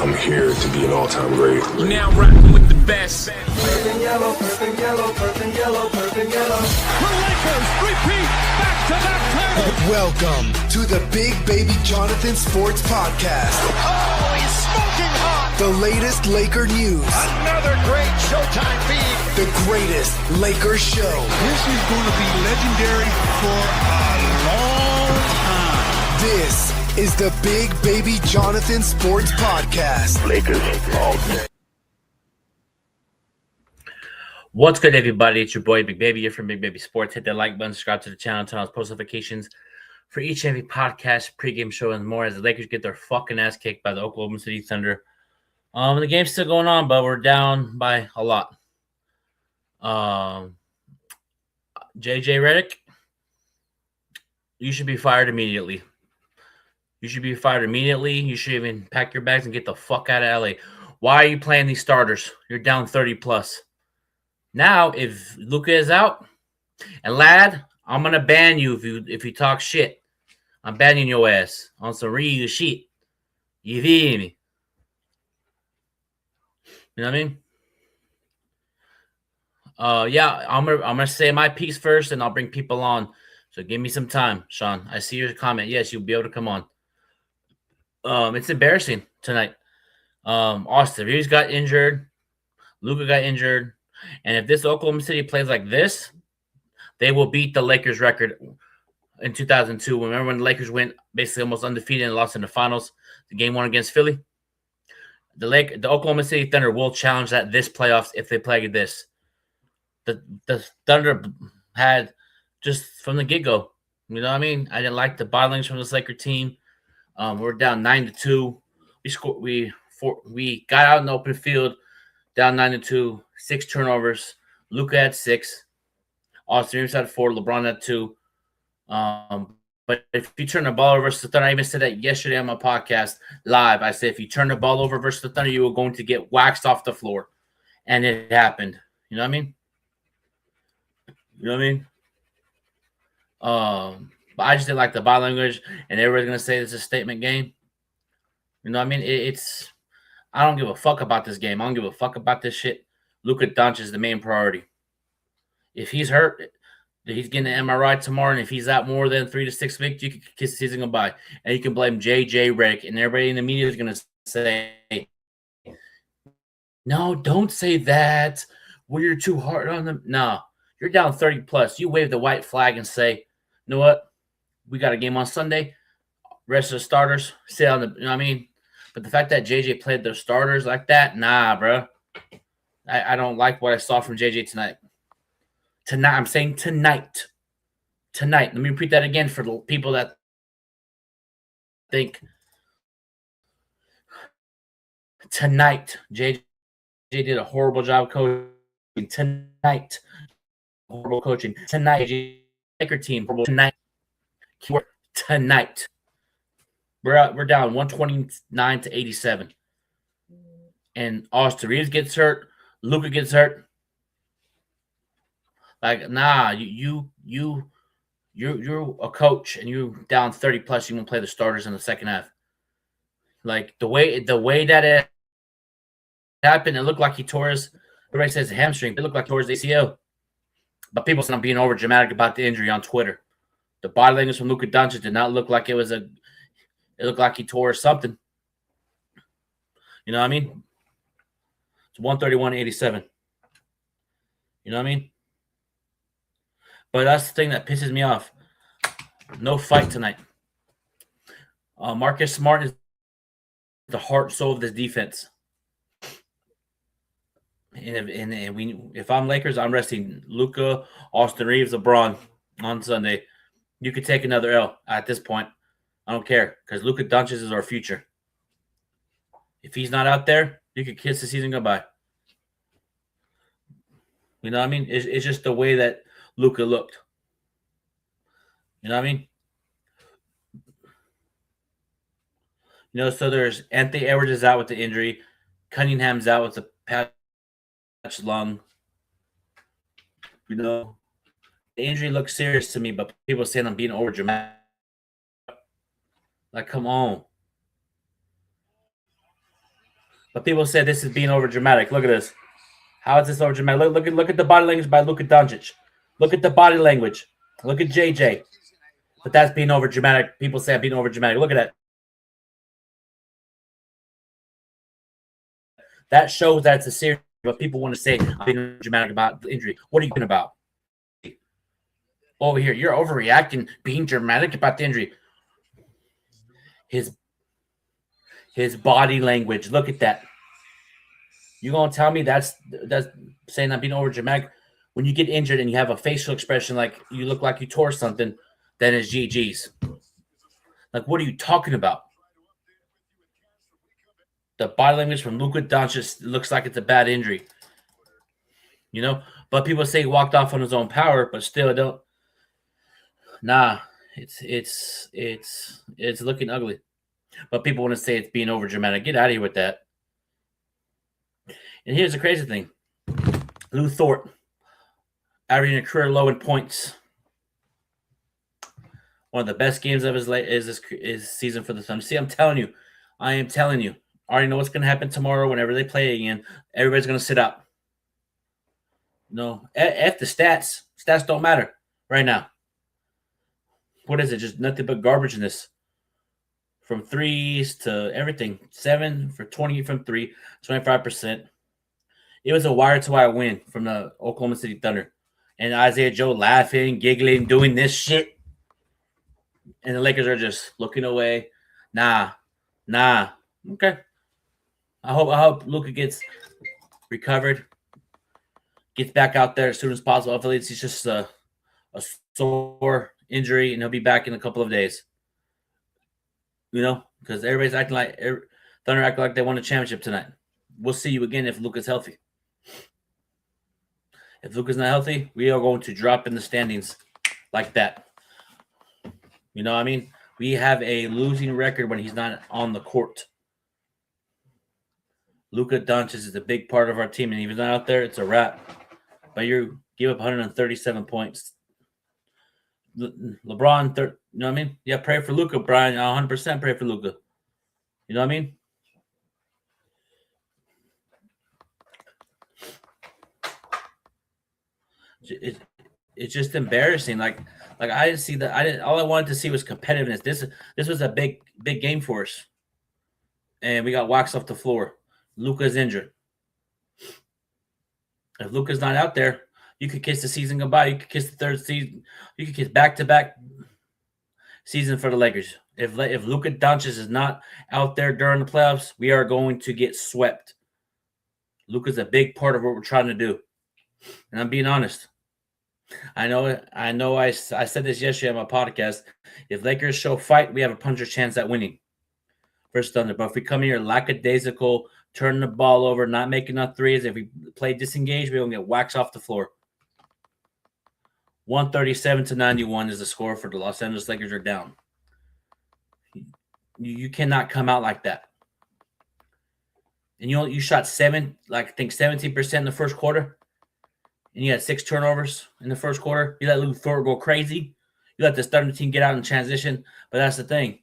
I'm here to be an all-time great. You're now rocking with the best. Purple yellow, purple yellow, purple yellow, purple yellow. The Lakers repeat back-to-back titles. Welcome to the Big Baby Jonathan Sports Podcast. Oh, he's smoking hot. The latest Laker news. Another great Showtime feed. The greatest Lakers show. This is going to be legendary for a long time. This is the Big Baby Jonathan Sports Podcast. Lakers all day. What's good, everybody? It's your boy, Big Baby. You're from Big Baby Sports. Hit that like button, subscribe to the channel, turn on post notifications for each and every podcast, pregame show, and more as the Lakers get their fucking ass kicked by the Oklahoma City Thunder. The game's still going on, but we're down by a lot. JJ Redick, you should be fired immediately. You should be fired immediately. You should even pack your bags and get the fuck out of LA. Why are you playing these starters? You're down 30 plus. Now, if Luka is out, and lad, I'm gonna ban you if you talk shit. I'm banning your ass on some real shit. You feel me? You know what I mean? Yeah, I'm gonna say my piece first, and I'll bring people on. So give me some time, Sean. I see your comment. Yes, you'll be able to come on. It's embarrassing tonight. Austin Reeves got injured. Luka got injured. And if this Oklahoma City plays like this, they will beat the Lakers record in 2002. Remember when the Lakers went basically almost undefeated and lost in the finals, the game one against Philly? The Oklahoma City Thunder will challenge that this playoffs if they play like this. The Thunder had just from the get-go, you know what I mean? I didn't like the bottlings from this Laker team. We're down 9-2. We got out in the open field, down 9-2, 6 turnovers. Luka had 6. Austin Reeves had 4. LeBron had 2. But if you turn the ball over versus the Thunder, I even said that yesterday on my podcast live. I said if you turn the ball over versus the Thunder, you were going to get waxed off the floor. And it happened. You know what I mean? You know what I mean? But I just didn't like the body language, and everybody's going to say it's a statement game. You know what I mean? It's I don't give a fuck about this game. I don't give a fuck about this shit. Luka Doncic is the main priority. If he's hurt, he's getting an MRI tomorrow, and if he's out more than 3 to 6 weeks, you can kiss the season goodbye. And you can blame JJ Redick, and everybody in the media is going to say, no, don't say that. Well, you're too hard on them. No, you're down 30 plus. You wave the white flag and say, you know what? We got a game on Sunday. Rest of the starters, sit on the, you know what I mean? But the fact that JJ played their starters like that, nah, bro. I don't like what I saw from JJ tonight. Tonight, I'm saying tonight. Tonight. Let me repeat that again for the people that think. Tonight, JJ did a horrible job coaching. Tonight, horrible coaching. Tonight, JJ Laker team, horrible tonight. Keyword tonight. We're down 129 to 87. And Austin Reeves gets hurt. Luka gets hurt. Like, nah, you're a coach and you're down 30 plus. You won't play the starters in the second half. Like the way that it happened, it looked like he tore his. Everybody says hamstring. It looked like he tore his ACL. But people said I'm being over dramatic about the injury on Twitter. The body language from Luka Doncic did not look like it was a. It looked like he tore something. You know what I mean? It's 131-87. You know what I mean? But that's the thing that pisses me off. No fight tonight. Marcus Smart is the heart and soul of this defense. And if I'm Lakers, I'm resting Luka, Austin Reeves, LeBron on Sunday. You could take another L at this point. I don't care because Luka Doncic is our future. If he's not out there, you could kiss the season goodbye. You know what I mean? It's just the way that Luka looked. You know what I mean? You know, so there's Anthony Edwards is out with the injury. Cunningham's out with the patched lung. You know, the injury looks serious to me, but people saying I'm being over dramatic. Like, come on. But people say this is being over dramatic. Look at this. How is this over dramatic? Look at the body language by Luka Doncic. Look at the body language. Look at JJ. But that's being over dramatic. People say I'm being over dramatic. Look at that. That shows that it's a serious. But people want to say I'm being dramatic about the injury. What are you talking about? Over here, you're overreacting, being dramatic about the injury. His body language. Look at that. You gonna tell me that's saying I'm being over dramatic? When you get injured and you have a facial expression like you look like you tore something, then it's GG's. Like, what are you talking about? The body language from Luka Doncic looks like it's a bad injury. You know? But people say he walked off on his own power, but still don't. Nah, it's looking ugly. But people want to say it's being over dramatic. Get out of here with that. And here's the crazy thing. Lou Thorpe, averaging a career low in points. One of the best games of his season for the Suns. See, I am telling you. I already know what's going to happen tomorrow whenever they play again. Everybody's going to sit out. No, F the stats. Stats don't matter right now. What is it? Just nothing but garbage in this. From threes to everything. 7 for 20 from 3, 25%. It was a wire-to-wire win from the Oklahoma City Thunder. And Isaiah Joe laughing, giggling, doing this shit. And the Lakers are just looking away. Nah. Okay. I hope Luka gets recovered, gets back out there as soon as possible. Hopefully it's just a sore injury, and he'll be back in a couple of days. You know, because everybody's acting like Thunder act like they won a championship tonight. We'll see you again if Luka's healthy. If Luka's not healthy, we are going to drop in the standings like that. You know what I mean? We have a losing record when he's not on the court. Luka Doncic is a big part of our team, and if he's not out there, it's a wrap. But you give up 137 points. LeBron, you know what I mean? Yeah, pray for Luka, Brian. 100% pray for Luka. You know what I mean? It's just embarrassing. Like I didn't see that. All I wanted to see was competitiveness. This was a big game for us, and we got waxed off the floor. Luka's injured. If Luka's not out there, you could kiss the season goodbye. You could kiss the third season. You could kiss back-to-back season for the Lakers. If Luka Doncic is not out there during the playoffs, we are going to get swept. Luka's a big part of what we're trying to do, and I'm being honest. I know. I said this yesterday on my podcast. If Lakers show fight, we have a puncher's chance at winning versus Thunder. But if we come here lackadaisical, turning the ball over, not making enough threes, if we play disengaged, we're going to get waxed off the floor. 137-91 is the score for the Los Angeles Lakers are down. You cannot come out like that. And you shot 17% in the first quarter. And you had 6 turnovers in the first quarter. You let Lou Thorpe go crazy. You let this Thunder team get out in transition. But that's the thing.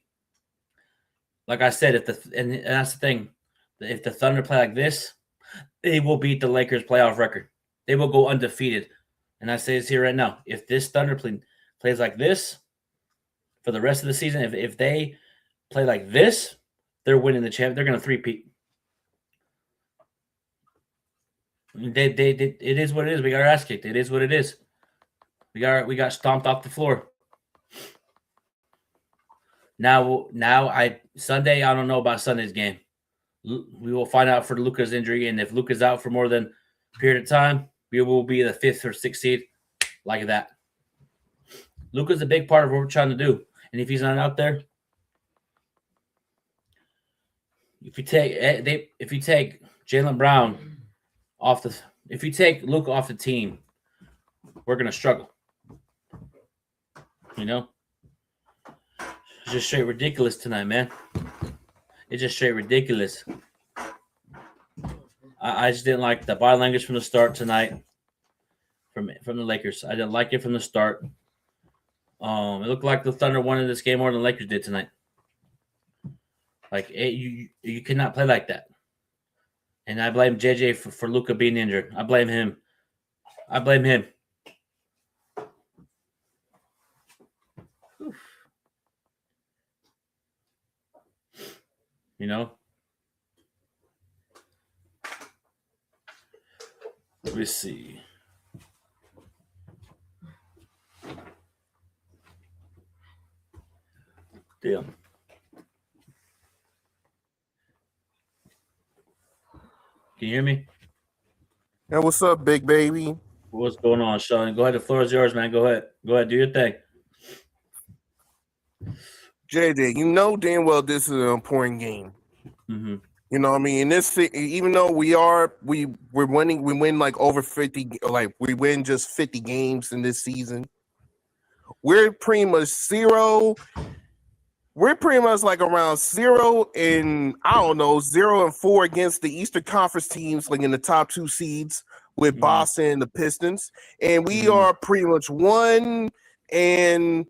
Like I said, and that's the thing. If the Thunder play like this, they will beat the Lakers' playoff record. They will go undefeated. And I say this here right now. If this Thunder plays like this for the rest of the season, if they play like this, they're winning the champ. They're going to three-peat. It is what it is. We got our ass kicked. It is what it is. We got stomped off the floor. Now Sunday, I don't know about Sunday's game. We will find out for Luka's injury, and if Luka's out for more than a period of time, we will be the 5th or 6th seed like that. Luka's a big part of what we're trying to do, and if he's not out there, if you take Jaylen Brown if you take Luka off the team, we're gonna struggle. You know, it's just straight ridiculous tonight, man. It's just straight ridiculous. I just didn't like the body language from the start tonight from the Lakers. I didn't like it from the start. It looked like the Thunder wanted this game more than the Lakers did tonight. Like you cannot play like that. And I blame JJ for Luka being injured. I blame him. Oof. You know? Let me see. Damn. Can you hear me? Hey, what's up, big baby? What's going on, Sean? Go ahead. The floor is yours, man. Go ahead. Do your thing. JJ, you know damn well this is an important game. Mm-hmm. You know what I mean? This, even though we're winning, we win like over 50, like we win just 50 games in this season. We're pretty much zero. We're pretty much like around 0 and 4 against the Eastern Conference teams, like in the top 2 seeds with Boston and the Pistons, and we are pretty much 1 to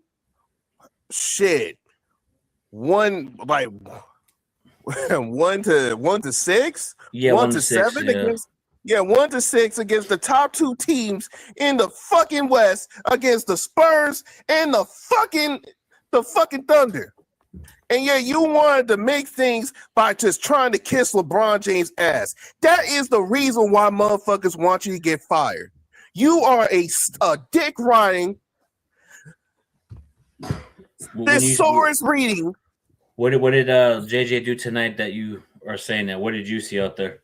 6. Yeah, 1 to 7 against. Yeah, 1 to 6 against the top 2 teams in the fucking West, against the Spurs and the fucking Thunder. And yeah, you wanted to make things by just trying to kiss LeBron James' ass. That is the reason why motherfuckers want you to get fired. You are a dick riding, thesaurus reading. What did JJ do tonight that you are saying that? What did you see out there?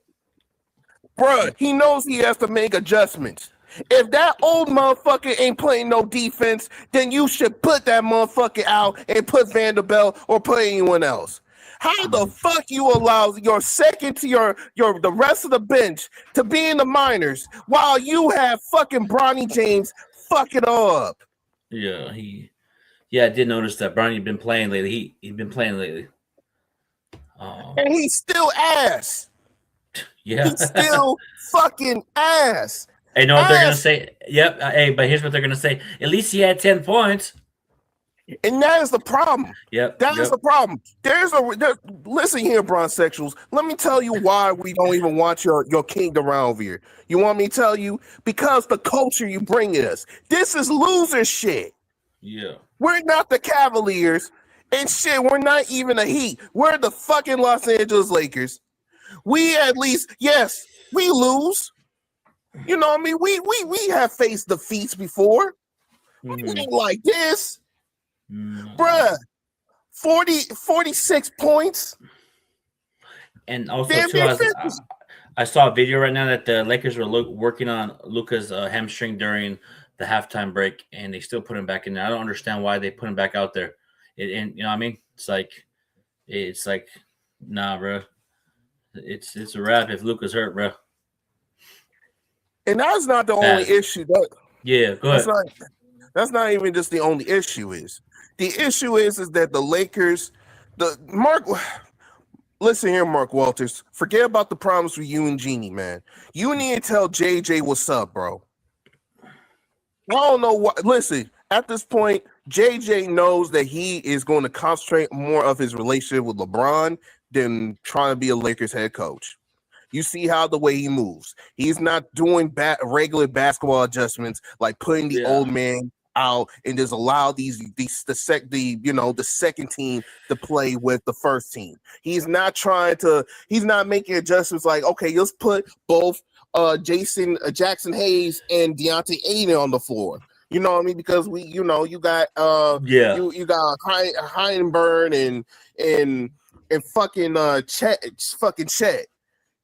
Bruh, he knows he has to make adjustments. If that old motherfucker ain't playing no defense, then you should put that motherfucker out and put Vanderbilt or put anyone else. How the fuck you allow your second to your the rest of the bench to be in the minors while you have fucking Bronny James fuck it up? Yeah, I did notice that Bronny been playing lately. He's been playing lately. And he's still ass. Yeah, he's still fucking ass. Hey, know what they're gonna say? Yep. Hey, but here's what they're gonna say. At least he had 10 points. And that is the problem. Yep. That is the problem. Listen here, Bronsexuals. Let me tell you why we don't even want your king around over here. You want me to tell you? Because the culture you bring us. This is loser shit. Yeah. We're not the Cavaliers. And shit, we're not even the Heat. We're the fucking Los Angeles Lakers. We at least, yes, we lose. You know what I mean? We have faced defeats before. We ain't like this. Bruh, 46 points. And also, too, I saw a video right now that the Lakers were working on Luka's hamstring during the halftime break, and they still put him back in there. I don't understand why they put him back out there. And you know what I mean? It's like, nah, bro. It's a wrap if Luka's hurt, bro. And that's not the only issue. Yeah, go ahead. That's not even just the only issue. The issue is that the Lakers, listen here, Mark Walters. Forget about the problems with you and Jeannie, man. You need to tell JJ what's up, bro. I don't know what. Listen, at this point, JJ knows that he is going to concentrate more of his relationship with LeBron than trying to be a Lakers head coach. You see how the way he moves. He's not doing regular basketball adjustments like putting the old man out and just allow the second team to play with the first team. He's not making adjustments like, okay, let's put both Jackson Hayes and Deontay Ayton on the floor. You know what I mean? Because you got you got Heidenberg and fucking Chet.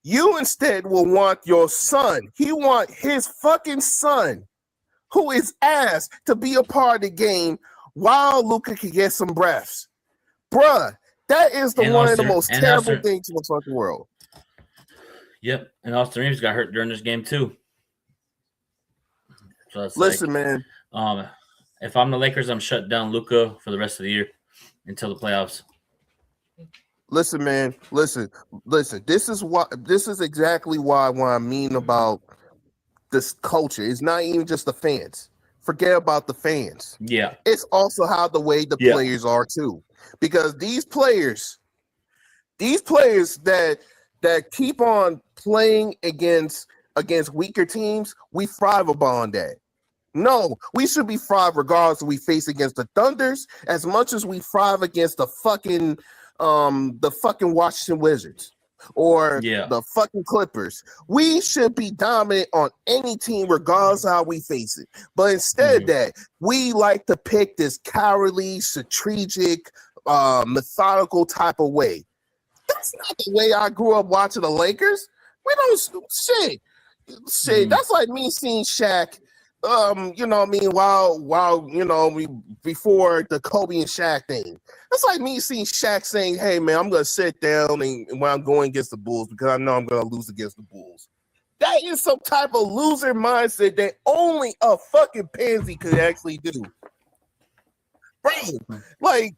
You instead will want your son. He want his fucking son, who is ass, to be a part of the game while Luka can get some breaths. Bruh, that is one of the most terrible things in the fucking world. Yep, and Austin Reeves got hurt during this game too. So listen, man. If I'm the Lakers, I'm shut down Luka for the rest of the year until the playoffs. Listen, man. Listen. This is exactly what I mean about this culture. It's not even just the fans. Forget about the fans. Yeah. It's also how the way the players are too. Because these players that that keep on playing against weaker teams, we thrive upon that. No, we should be thrive regardless if we face against the Thunders as much as we thrive against the fucking Washington Wizards or the fucking Clippers. We should be dominant on any team regardless of how we face it. But instead of that, we like to pick this cowardly, strategic, methodical type of way. That's not the way I grew up watching the Lakers. We don't shit. That's like me seeing Shaq. You know what I mean, while you know, before the Kobe and Shaq thing. That's like me seeing Shaq saying, "Hey man, I'm gonna sit down and when I'm going against the Bulls because I know I'm gonna lose against the Bulls." That is some type of loser mindset that only a fucking pansy could actually do. Bro, like.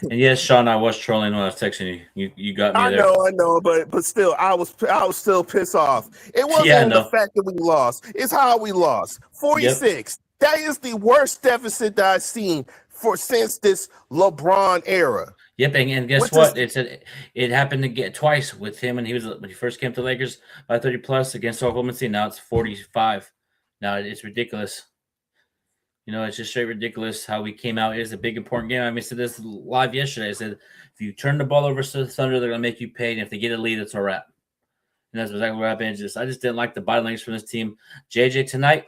And yes, Sean, I was trolling when I was texting you. You got me there. I know, but still, I was still pissed off. It wasn't the fact that we lost; it's how we lost. 46. Yep. That is the worst deficit that I've seen since this LeBron era. Yep, and guess what? It happened to get twice with him when he first came to the Lakers by 30 plus against Oklahoma City. Now it's 45. Now it's ridiculous. You know, it's just straight ridiculous how we came out. It is a big, important game. I said this live yesterday. I said, if you turn the ball over to the Thunder, they're going to make you pay. And if they get a lead, it's a wrap. And that's exactly what happened. I just didn't like the body language from this team. JJ tonight,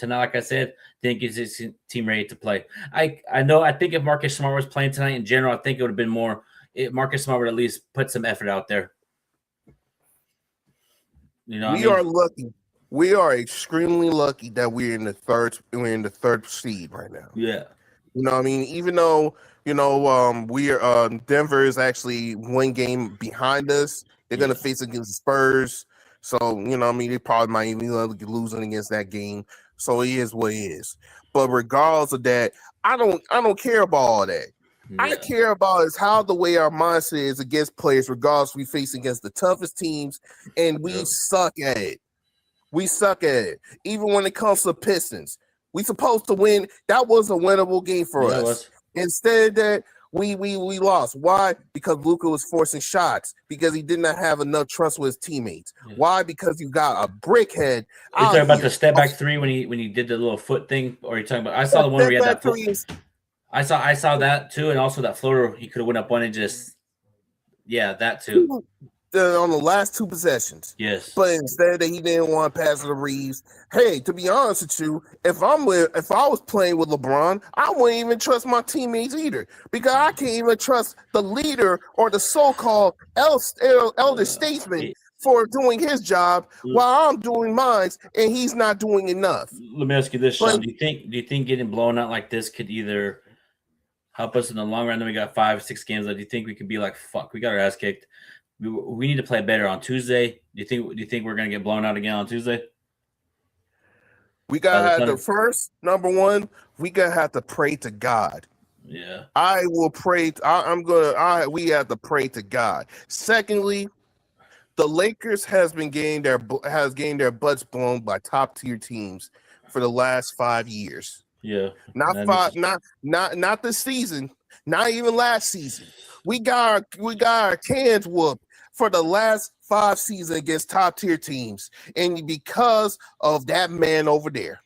like I said, didn't get his team ready to play. I think if Marcus Smart was playing tonight in general, I think it would have been more. Marcus Smart would at least put some effort out there. You know, we are lucky. We are extremely lucky that we're in the third seed right now. Yeah. You know what I mean? Even though, you know, Denver is actually one game behind us. They're going to face against the Spurs. So, you know what I mean? They probably might even losing against that game. So it is what it is. But regardless of that, I don't care about all that. Yeah. I care about is how the way our mindset is against players, regardless we face against the toughest teams, and we suck at it. We suck at it. Even when it comes to Pistons, we supposed to win. That was a winnable game for us. Instead of that, we lost. Why? Because Luka was forcing shots because he did not have enough trust with his teammates. Yeah. Why? Because you got a brickhead. You're talking about the step back three when he did the little foot thing, or you're talking about? I saw the one where he had that foot. I saw that too, and also that floater. He could have went up one and just that too. On the last two possessions. Yes. But instead that he didn't want to pass it to Reeves. Hey, to be honest with you, if I was playing with LeBron, I wouldn't even trust my teammates either. Because I can't even trust the leader or the so-called elder statesman for doing his job while I'm doing mine and he's not doing enough. Let me ask you this, Sean. Do you think getting blown out like this could either help us in the long run? Then we got 5-6 games left. Do you think we could be like, fuck, we got our ass kicked? We need to play better on Tuesday. Do you think we're gonna get blown out again on Tuesday? We gotta have the first number one. We gotta have to pray to God. Yeah, I will pray. We have to pray to God. Secondly, the Lakers has gained their butts blown by top tier teams for the last 5 years. Yeah, not this season. Not even last season. We got our cans whooped for the last 5 seasons against top tier teams, and because of that man over there,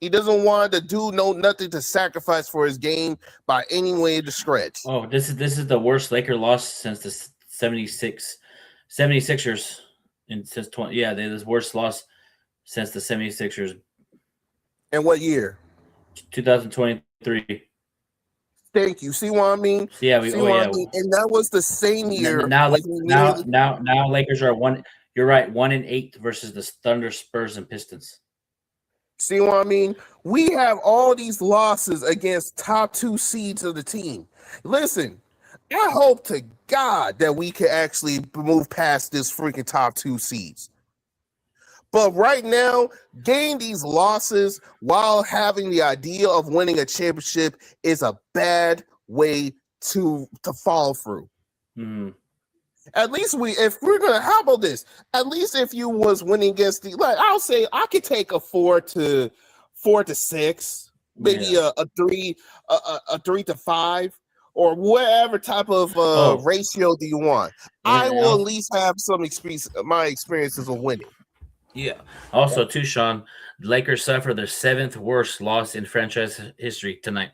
he doesn't want to do nothing to sacrifice for his game by any way to stretch. Oh, this is the worst Laker loss since the 76ers, and since 20. Yeah, they're the worst loss since the 76ers. And what year? 2023. Thank you. See what I mean? Yeah, I mean? And that was the same year. Now Lakers are 1. You're right, 1-8 versus the Thunder, Spurs, and Pistons. See what I mean? We have all these losses against top 2 seeds of the team. Listen, I hope to God that we can actually move past this freaking top 2 seeds. But right now, getting these losses while having the idea of winning a championship is a bad way to follow through. Mm-hmm. At least how about this? At least if you was winning against I'll say I could take a 4 to 6, maybe a 3 to 5, or whatever type of ratio do you want? I will at least have some experience. My experiences of winning. Yeah. Also, too, Sean, the Lakers suffer their 7th worst loss in franchise history tonight.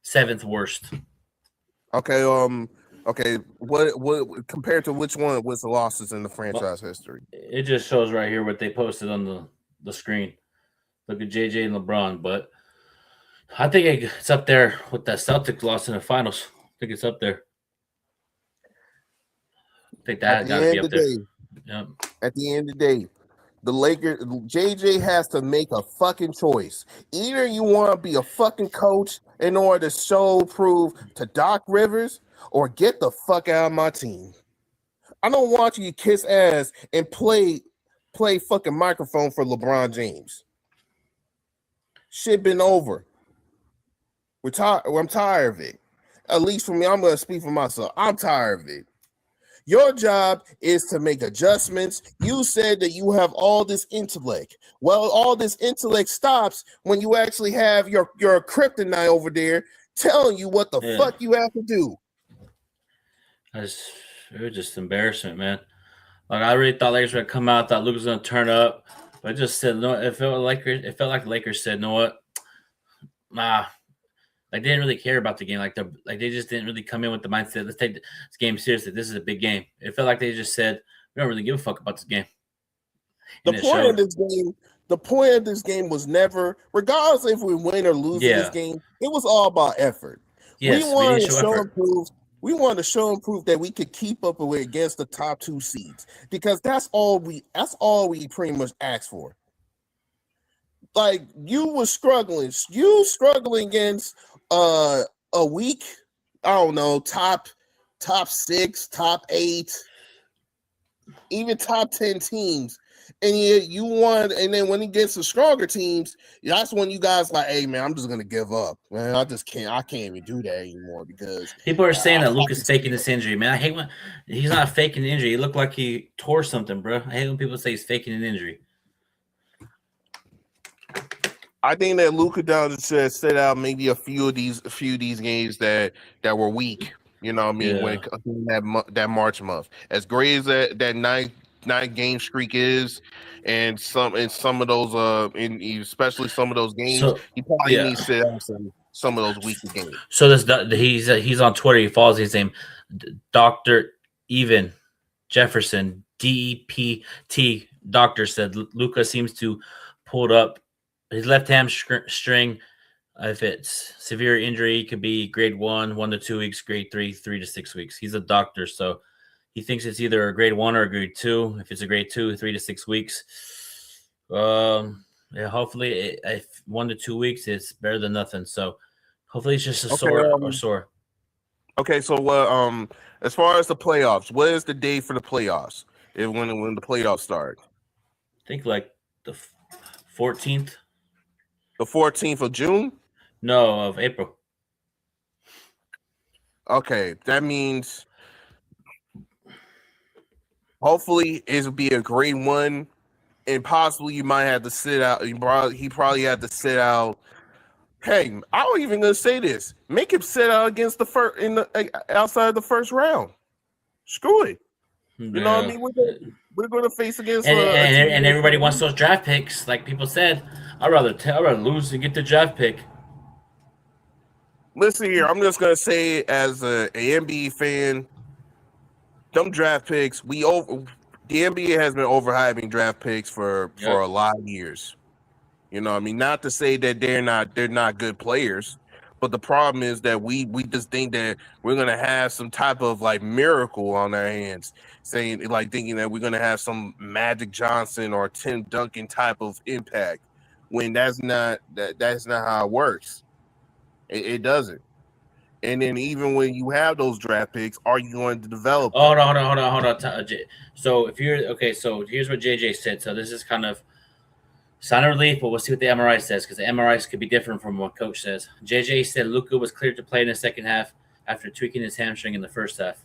7th worst. Okay. Okay. What compared to which one was the losses in the franchise history? It just shows right here what they posted on the screen. Look at JJ and LeBron, but I think it's up there with that Celtics loss in the finals. I think it's up there. I think that got to be up there. Yep. At the end of the day, the Lakers, JJ has to make a fucking choice. Either you want to be a fucking coach in order to prove to Doc Rivers, or get the fuck out of my team. I don't want you to kiss ass and play fucking microphone for LeBron James. Shit been over. I'm tired of it. At least for me, I'm going to speak for myself. I'm tired of it. Your job is to make adjustments. You said that you have all this intellect. Well, all this intellect stops when you actually have your kryptonite over there telling you what the fuck you have to do. It was just embarrassment, man. Like, I really thought Lakers were gonna come out, thought Luke was gonna turn up, but I just said no. It felt like the Lakers said, "No, what? Nah." Like, they didn't really care about the game. Like they just didn't really come in with the mindset, let's take this game seriously. This is a big game. It felt like they just said, we don't really give a fuck about this game. The point of this game was never, regardless if we win or lose this game, it was all about effort. Yes, we wanted to show and prove. We wanted to show and prove that we could keep up with against the top 2 seeds, because that's all we pretty much asked for. Like, you struggling against a weak, I don't know, top 6, top 8, even top 10 teams. And you won, and then when he gets the stronger teams, that's when you guys like, hey man, I'm just gonna give up. Man, I can't even do that anymore, because people are saying that Luke is faking this injury. Man, I hate when he's not faking the injury. He looked like he tore something, bro. I hate when people say he's faking an injury. I think that Luka Doncic should sit out maybe a few of these games that were weak. You know what I mean? When that March month, as great as that 9 game streak is, and some of those especially some of those games, he probably needs to sit out some of those weaker games. So he's on Twitter. He follows his name, Dr. Evan Jefferson, DEPT. Doctor said Luka seems to pulled up his left hamstring. If it's severe injury, it could be grade 1 to 2 weeks, grade 3 3 to 6 weeks. He's a doctor, so he thinks it's either a grade 1 or a grade 2. If it's a grade 2, 3 to 6 weeks. Hopefully, if 1 to 2 weeks, it's better than nothing. So hopefully, it's just a sore. Okay, so as far as the playoffs, what is the date for the playoffs? When the playoffs start? I think like the 14th. The 14th of June? No, of April. Okay, that means hopefully it'll be a grade 1, and possibly you might have to sit out. He probably had to sit out. Hey, I'm even gonna say this: make him sit out against outside the first round. Screw it. You know what I mean? We're going to face against and everybody wants those draft picks. Like people said, I'd rather lose and get the draft pick. Listen here, I'm just going to say, as an NBA fan, them draft picks, the NBA has been overhyping draft picks for a lot of years. You know what I mean? Not to say that they're not good players, but the problem is that we just think that we're going to have some type of like miracle on our hands, thinking that we're going to have some Magic Johnson or Tim Duncan type of impact, when that's not how it works. It doesn't. And then even when you have those draft picks, are you going to develop? Hold on. So so here's what JJ said. So this is kind of sign of relief, but we'll see what the MRI says, because the MRIs could be different from what coach says. JJ said Luka was cleared to play in the second half after tweaking his hamstring in the first half.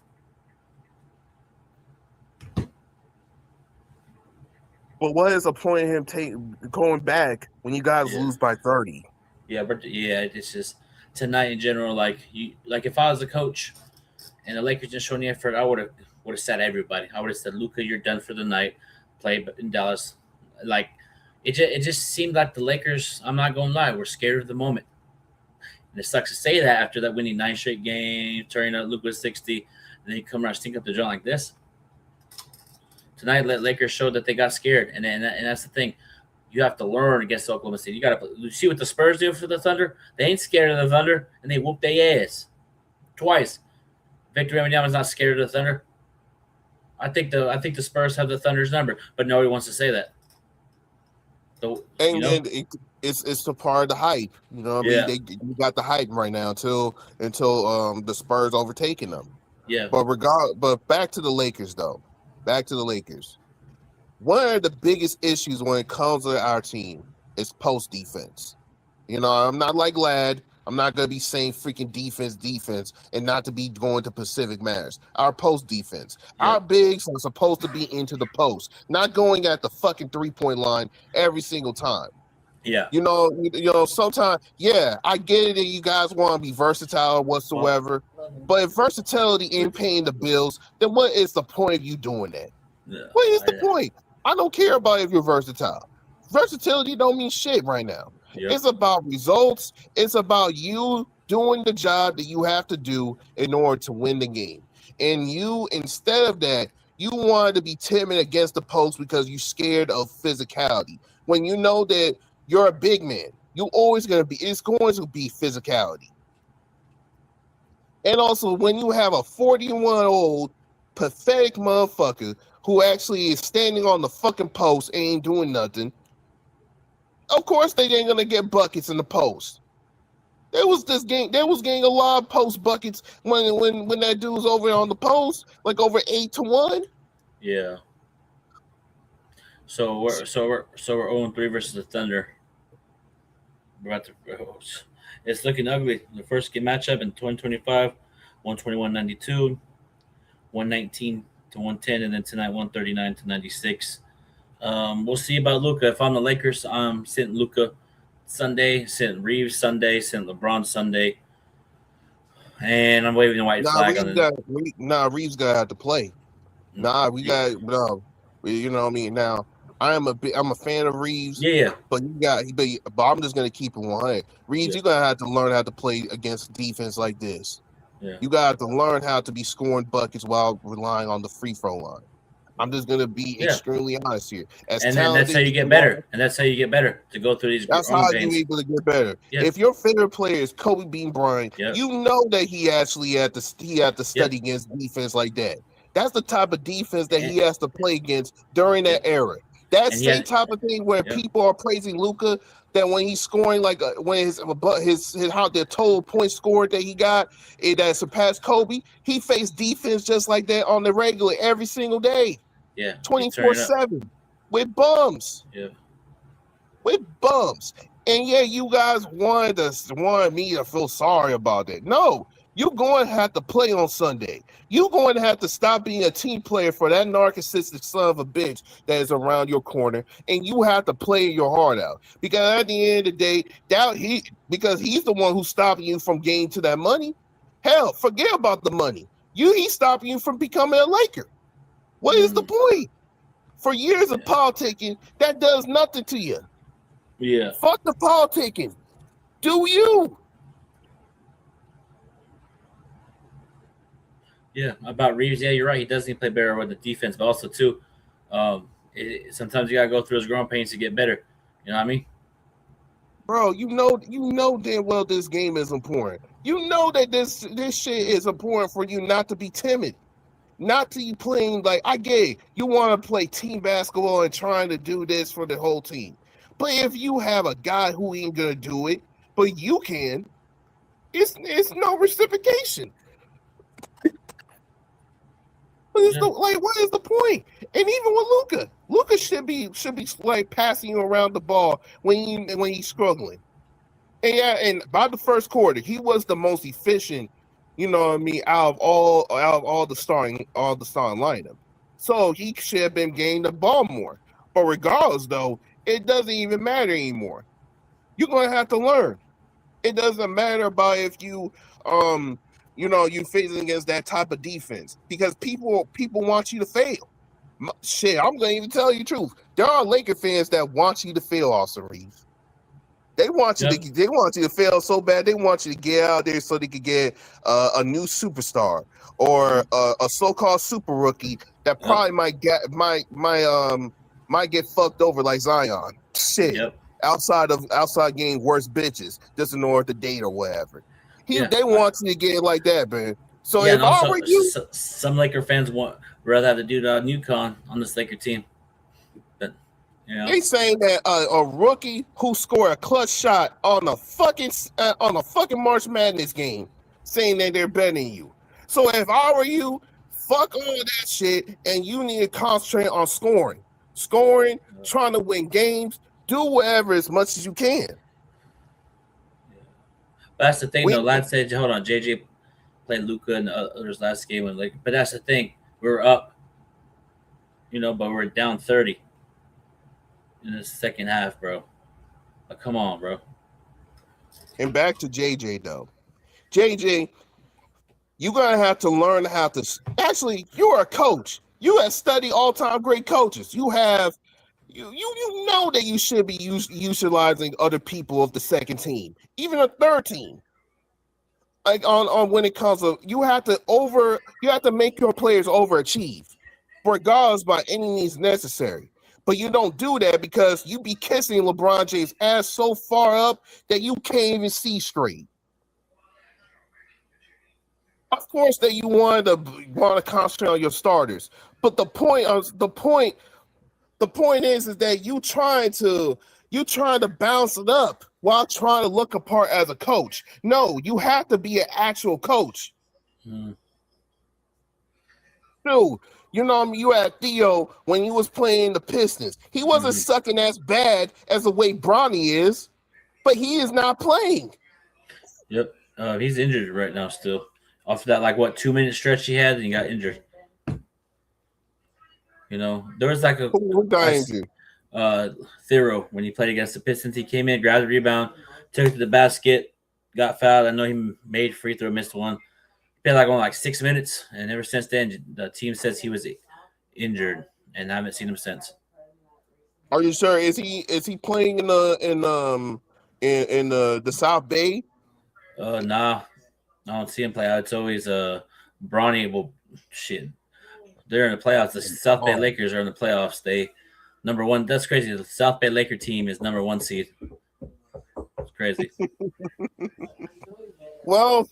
But what is the point of him going back when you guys lose by 30? Yeah, but it's just tonight in general. Like if I was a coach and the Lakers didn't show any effort, I would have said everybody. I would have said, Luka, you're done for the night. Play in Dallas. Like it just seemed like the Lakers. I'm not gonna lie, we're scared of the moment. And it sucks to say that after that winning 9 straight games, turning out Luka 60, and then you come around stink up the joint like this. Tonight, Lakers showed that they got scared, and that's the thing. You have to learn against Oklahoma City. You see what the Spurs do for the Thunder. They ain't scared of the Thunder, and they whoop their ass twice. Victor Wembanyama's not scared of the Thunder. I think the Spurs have the Thunder's number, but nobody wants to say that. It's the part of the hype. You know what I mean? You got the hype right now until the Spurs overtaking them. Yeah. But back to the Lakers though. Back to the Lakers. One of the biggest issues when it comes to our team is post defense. You know, I'm not like Lad. I'm not going to be saying freaking defense, and not to be going to Pacific Matters. Our post defense. Yeah. Our bigs are supposed to be into the post, not going at the fucking 3-point line every single time. Yeah. You know, sometimes, I get it that you guys want to be versatile whatsoever, but if versatility ain't paying the bills, then what is the point of you doing that? Yeah, what is the point? I don't care about if you're versatile. Versatility don't mean shit right now. Yep. It's about results. It's about you doing the job that you have to do in order to win the game. And you, instead of that, you wanted to be timid against the post because you're scared of physicality. When you know that you're a big man, it's going to be physicality. And also, when you have a 41-year-old pathetic motherfucker who actually is standing on the fucking post and ain't doing nothing, of course they ain't gonna get buckets in the post. There was getting a lot of post buckets when that dude was over on the post, like over 8-1. Yeah. So we're 0-3 versus the Thunder. It's looking ugly. The first game matchup in 2025, 121-92, 119-110, and then tonight 139-96. We'll see about Luka. If I'm the Lakers, I'm sitting Luka Sunday, sitting Reeves Sunday, sitting LeBron Sunday, and I'm waving the white flag on the. Reeves gotta have to play. You know what I mean. Now I'm a fan of Reeves. Yeah. But I'm just gonna keep it 100. Reeves, you're gonna have to learn how to play against defense like this. Yeah. You gotta have to learn how to be scoring buckets while relying on the free throw line. I'm just gonna be extremely honest here. And that's how you get better. And that's how you get better to go through these. That's how you're able to get better. Yep. If your favorite player is Kobe Bean Bryant, you know that he actually had to study against defense like that. That's the type of defense that he has to play against during that era. That same type of thing where people are praising Luka, that when he's scoring when his how the total points scored that he got that surpassed Kobe, he faced defense just like that on the regular every single day. Yeah, 24/7 with bums. Yeah, with bums. And you guys wanted me to feel sorry about that. No, you're going to have to play on Sunday. You're going to have to stop being a team player for that narcissistic son of a bitch that is around your corner, and you have to play your heart out. Because at the end of the day, because he's the one who's stopping you from getting to that money. Hell, forget about the money. He's stopping you from becoming a Laker. What is the point? For years of politicking, that does nothing to you. Yeah. Fuck the politicking. Do you? Yeah, about Reeves, you're right. He does need to play better with the defense, but also too, sometimes you gotta go through his growing pains to get better. You know what I mean? Bro, you know damn well this game is important. You know that this shit is important for you not to be timid. Not to be playing like, I get it. You want to play team basketball and trying to do this for the whole team. But if you have a guy who ain't going to do it, but you can, it's no reciprocation. What is the point? And even with Luka should be like passing you around the ball when he's struggling. And by the first quarter, he was the most efficient, you know what I mean, out of all the starting lineup. So he should have been getting the ball more. But regardless, though, it doesn't even matter anymore. You're gonna have to learn. It doesn't matter about if you you facing against that type of defense because people want you to fail. Shit, I'm gonna even tell you the truth. There are Laker fans that want you to fail, Austin Reeves. They want you to fail so bad. They want you to get out there so they could get a new superstar or a so-called super rookie that probably might get fucked over like Zion. Shit. Yep. Outside getting worse bitches just in order to date or whatever. They want you to get like that, man. So if I were you, some Laker fans rather have the dude UConn on this Laker team. But they saying that a rookie who scored a clutch shot on a fucking March Madness game, saying that they're better than you. So if I were you, fuck all that shit, and you need to concentrate on scoring, trying to win games, do whatever as much as you can. That's the thing, though. Lad said, hold on, JJ played Luka and others last game, but that's the thing. We're up, but we're down 30 in the second half, bro. Come on, bro. And back to JJ, though. JJ, you're gonna have to learn how to. Actually, you're a coach. You have studied all-time great coaches. You have. You know that you should be utilizing other people of the second team, even a third team. Like on when it comes to you have to make your players overachieve, regardless by any means necessary. But you don't do that because you be kissing LeBron James' ass so far up that you can't even see straight. Of course, that you want to concentrate on your starters, but the point is that you trying to bounce it up while trying to look apart as a coach. No, you have to be an actual coach. Dude, you had Theo when he was playing the Pistons. He wasn't sucking as bad as the way Bronny is, but he is not playing. Yep. He's injured right now still. Off of that, 2-minute stretch he had, and he got injured. There was who got injured? Thero, when he played against the Pistons, he came in, grabbed the rebound, took it to the basket, got fouled. I know he made free throw, missed one. Played only 6 minutes, and ever since then, the team says he was injured, and I haven't seen him since. Are you sure? Is he playing in the South Bay? Nah, I don't see him play. It's always Bronny. Well, shit. They're in the playoffs. The South Bay Lakers are in the playoffs. They number one. That's crazy. The South Bay Laker team is number 1 seed. It's crazy. Well,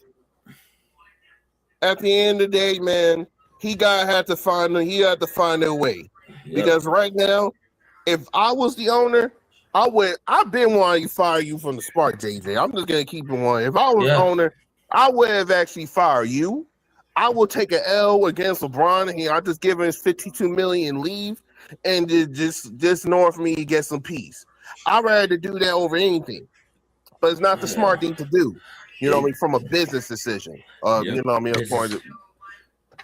at the end of the day, man, he had to find a way. Yep. Because right now, if I was the owner, I've been wanting to fire you from the Spark, JJ. I'm just gonna keep it one. If I was the owner, I would have actually fired you. I will take an L against LeBron here. I just give him his $52 million and leave, and just north of me get some peace. I'd rather do that over anything, but it's not the smart thing to do. You know what I mean? From a business decision. You know what I mean?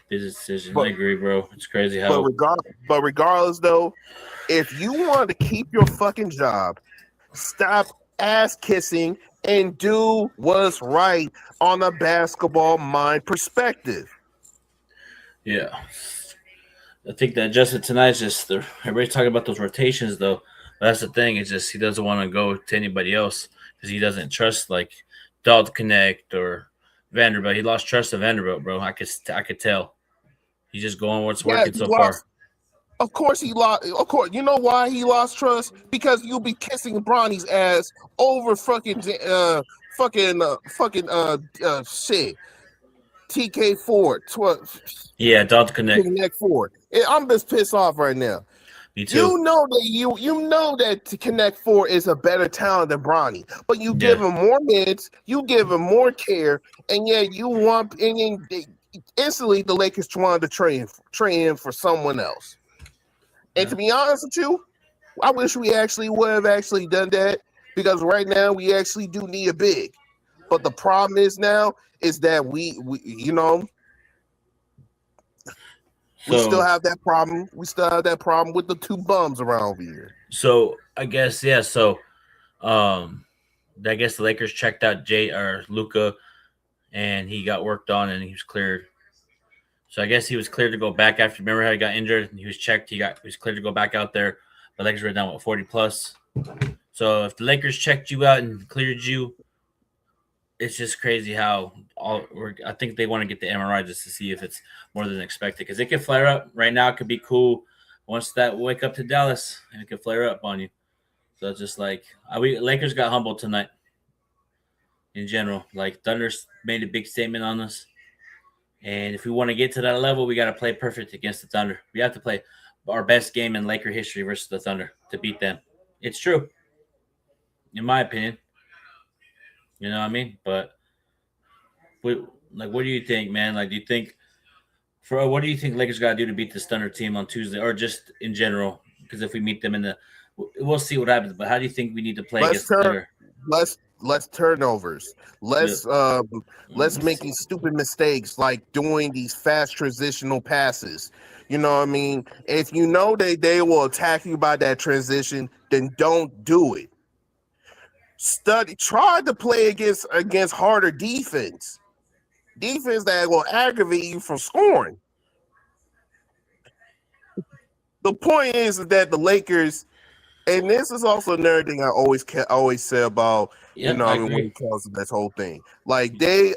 Business decision. I agree, bro. It's crazy how. But regardless, though, if you want to keep your fucking job, stop ass kissing and do what's right on a basketball mind perspective. Yeah. I think that adjustment tonight is just everybody's talking about those rotations, though. But that's the thing. It's just he doesn't want to go to anybody else because he doesn't trust Dalton Connect or Vanderbilt. He lost trust of Vanderbilt, bro. I could tell. He's just going what's working so far. Of course he lost. Of course, you know why he lost trust? Because you'll be kissing Bronny's ass over fucking shit. TK Ford. Yeah, Dalton Connect Ford. I'm just pissed off right now. Me too. You know that Connect Four is a better talent than Bronny, but you give him more minutes, you give him more care, and yet instantly the Lakers wanted to trade him for someone else. And to be honest with you, I wish we actually would have actually done that because right now we actually do need a big. But the problem is now is that we still have that problem. We still have that problem with the two bums around here. So I guess, yeah. So I guess the Lakers checked out Luka, and he got worked on, and he was cleared. So I guess he was cleared to go back after. Remember how he got injured? And he was checked. He was cleared to go back out there. The Lakers were down with 40 plus. So if the Lakers checked you out and cleared you, it's just crazy how I think they want to get the MRI just to see if it's more than expected, because it could flare up. Right now, it could be cool. Once that wake up to Dallas, and it could flare up on you. So it's just like Lakers got humbled tonight. In general, like Thunder's made a big statement on us, and if we want to get to that level, we got to play perfect against the Thunder. We have to play our best game in Laker history versus the Thunder to beat them. It's true, in my opinion. You know what I mean? But what do you think, man? Like, what do you think Lakers got to do to beat this Thunder team on Tuesday, or just in general? Because if we meet them we'll see what happens. But how do you think we need to play against the Thunder? Less turnovers. Less making stupid mistakes like doing these fast transitional passes. You know what I mean? If you know they will attack you by that transition, then don't do it. Try to play against harder defense that will aggravate you from scoring. The point is that the Lakers, and this is also another thing I always say about when it comes to this whole thing. Like they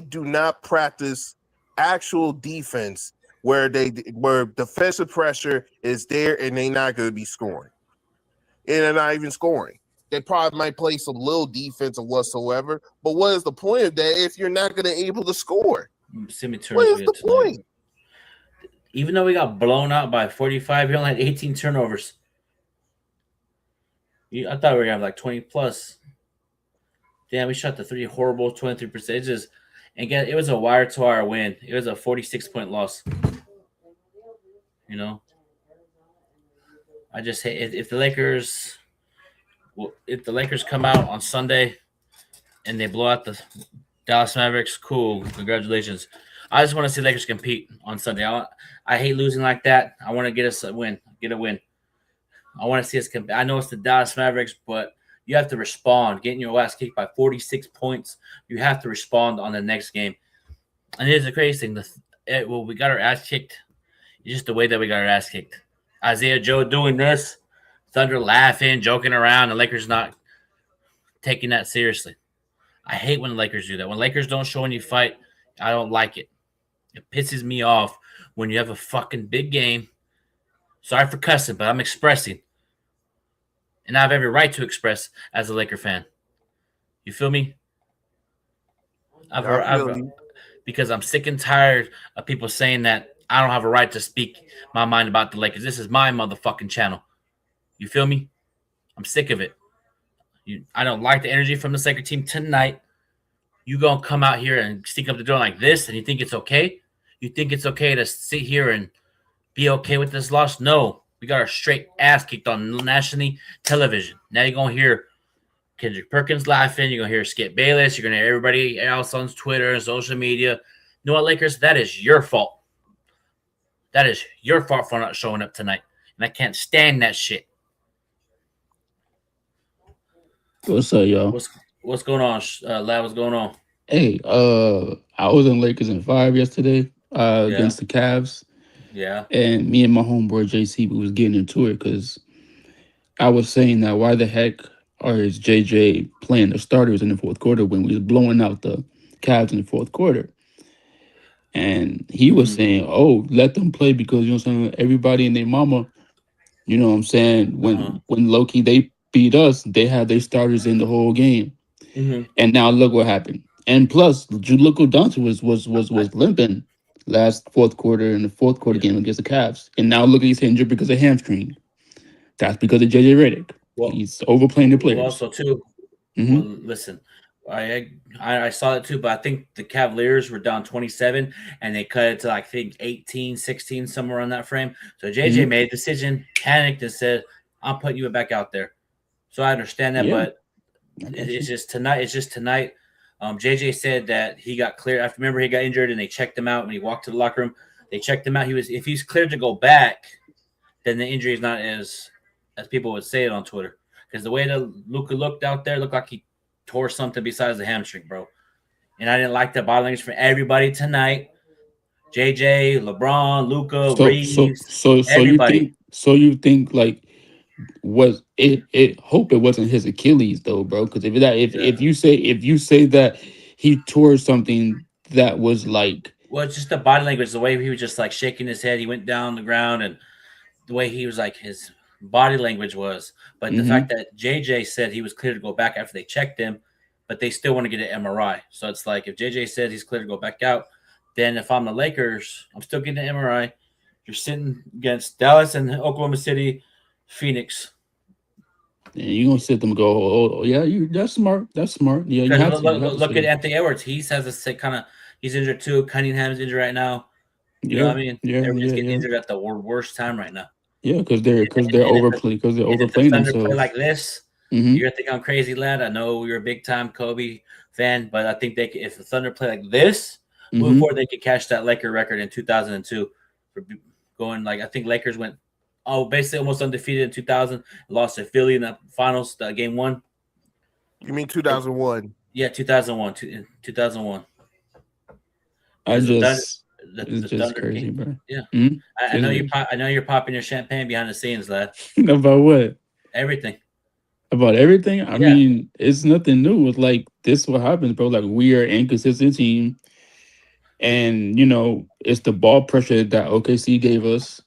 do not practice actual defense where defensive pressure is there and they're not going to be scoring, and they're not even scoring. They probably might play some little defense or whatsoever, but what is the point of that if you're not going to be able to score? What is the point? Even though we got blown out by 45, we only had 18 turnovers. I thought we were going to have like 20 plus. Damn, we shot the three horrible, 23%. It was a wire-to-wire win. It was a 46-point loss. You know? I just hate if the Lakers come out on Sunday and they blow out the Dallas Mavericks, cool. Congratulations. I just want to see Lakers compete on Sunday. I hate losing like that. I want to get a win. I want to see us compete. I know it's the Dallas Mavericks, but you have to respond. Getting your ass kicked by 46 points, you have to respond on the next game. And here's the crazy thing. We got our ass kicked. It's just the way that we got our ass kicked. Isaiah Joe doing this, Thunder laughing, joking around, the Lakers not taking that seriously. I hate when the Lakers do that. When Lakers don't show any fight, I don't like it. It pisses me off when you have a fucking big game. Sorry for cussing, but I'm expressing. And I have every right to express as a Laker fan. You feel me? Because I'm sick and tired of people saying that I don't have a right to speak my mind about the Lakers. This is my motherfucking channel. You feel me? I'm sick of it. I don't like the energy from the Laker team tonight. You gonna come out here and stick up the door like this, and you think it's okay? You think it's okay to sit here and be okay with this loss? No. We got our straight ass kicked on nationally television. Now you're going to hear Kendrick Perkins laughing. You're going to hear Skip Bayless. You're going to hear everybody else on Twitter and social media. You know what, Lakers? That is your fault. That is your fault for not showing up tonight. And I can't stand that shit. What's up, y'all? What's going on, Lad? What's going on? Hey, I was in Lakers in 5 yesterday against the Cavs. Yeah. And me and my homeboy JC, we was getting into it because I was saying that why the heck is JJ playing the starters in the fourth quarter when we was blowing out the Cavs in the fourth quarter? And he was saying, oh, let them play because, you know what I'm saying, everybody and their mama, you know what I'm saying, when low-key they beat us, they had their starters in the whole game. Mm-hmm. And now look what happened. And plus, Luka Doncic was limping last fourth quarter in the fourth quarter game against the Cavs. And now look, he's injured because of hamstring. That's because of JJ Redick. Well, he's overplaying the players. Also, too, well, listen, I saw it too, but I think the Cavaliers were down 27, and they cut it to, I think, 18, 16, somewhere on that frame. So JJ made a decision, panicked, and said, I'm putting you back out there. So I understand that, but it's just tonight. JJ said that he got cleared. I remember he got injured and they checked him out when he walked to the locker room. They checked him out. If he's cleared to go back, then the injury is not as people would say it on Twitter. Because the way that Luka looked out there, looked like he tore something besides the hamstring, bro. And I didn't like the body language from everybody tonight. JJ, LeBron, Luka, Reeves, So everybody. you think like was it? Hope it wasn't his Achilles though, bro. Because if you say that he tore something that was like, well, it's just the body language, the way he was just like shaking his head. He went down the ground, and the way he was like his body language was. But the fact that JJ said he was clear to go back after they checked him, but they still want to get an MRI. So it's like if JJ said he's clear to go back out, then if I'm the Lakers, I'm still getting an MRI. You're sitting against Dallas and Oklahoma City, Phoenix. and you gonna sit them and go, oh yeah, that's smart. That's smart. Yeah, you have to, Look at Anthony Edwards. He has a sick kind of. He's injured too. Cunningham's injured right now. You know what I mean? Everybody's getting injured at the worst time right now. Yeah, because they're overplaying Thunder themselves. play like this. You're gonna think I'm crazy, lad. I know you're a big time Kobe fan, but I think if the Thunder play like this, moving forward, they could catch that Laker record in 2002 for going like I think Lakers went basically almost undefeated in 2000, lost to Philly in the finals, game 1. You mean 2001? Yeah, 2001. 2001. It's just Thunder crazy, game. bro. Yeah, I know you're popping your champagne behind the scenes, lad. About what? Everything. About everything? I mean, it's nothing new. It's like this is what happens, bro. Like we are an inconsistent team. And it's the ball pressure that OKC gave us.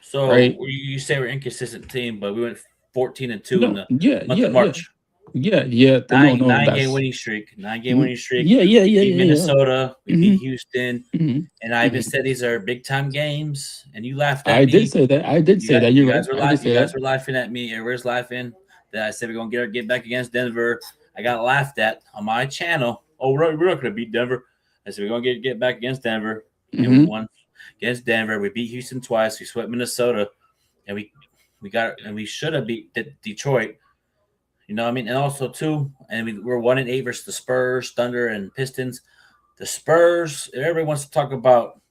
So right? You say we're an inconsistent team, but we went 14-2 in the month of March. Yeah. 9-game winning streak. 9-game winning streak. Yeah. Beat Minnesota. We beat Houston. And I even said these are big time games. And you laughed at me. I did say that. You guys were laughing at me. Everyone's laughing that I said we're gonna get back against Denver. I got laughed at on my channel. Oh, we're not gonna beat Denver. I said we're gonna get back against Denver. And we won against Denver. We beat Houston twice. We swept Minnesota, and we should have beat Detroit. You know what I mean? And also too, and we're 1-8 versus the Spurs, Thunder, and Pistons. The Spurs. Everybody wants to talk about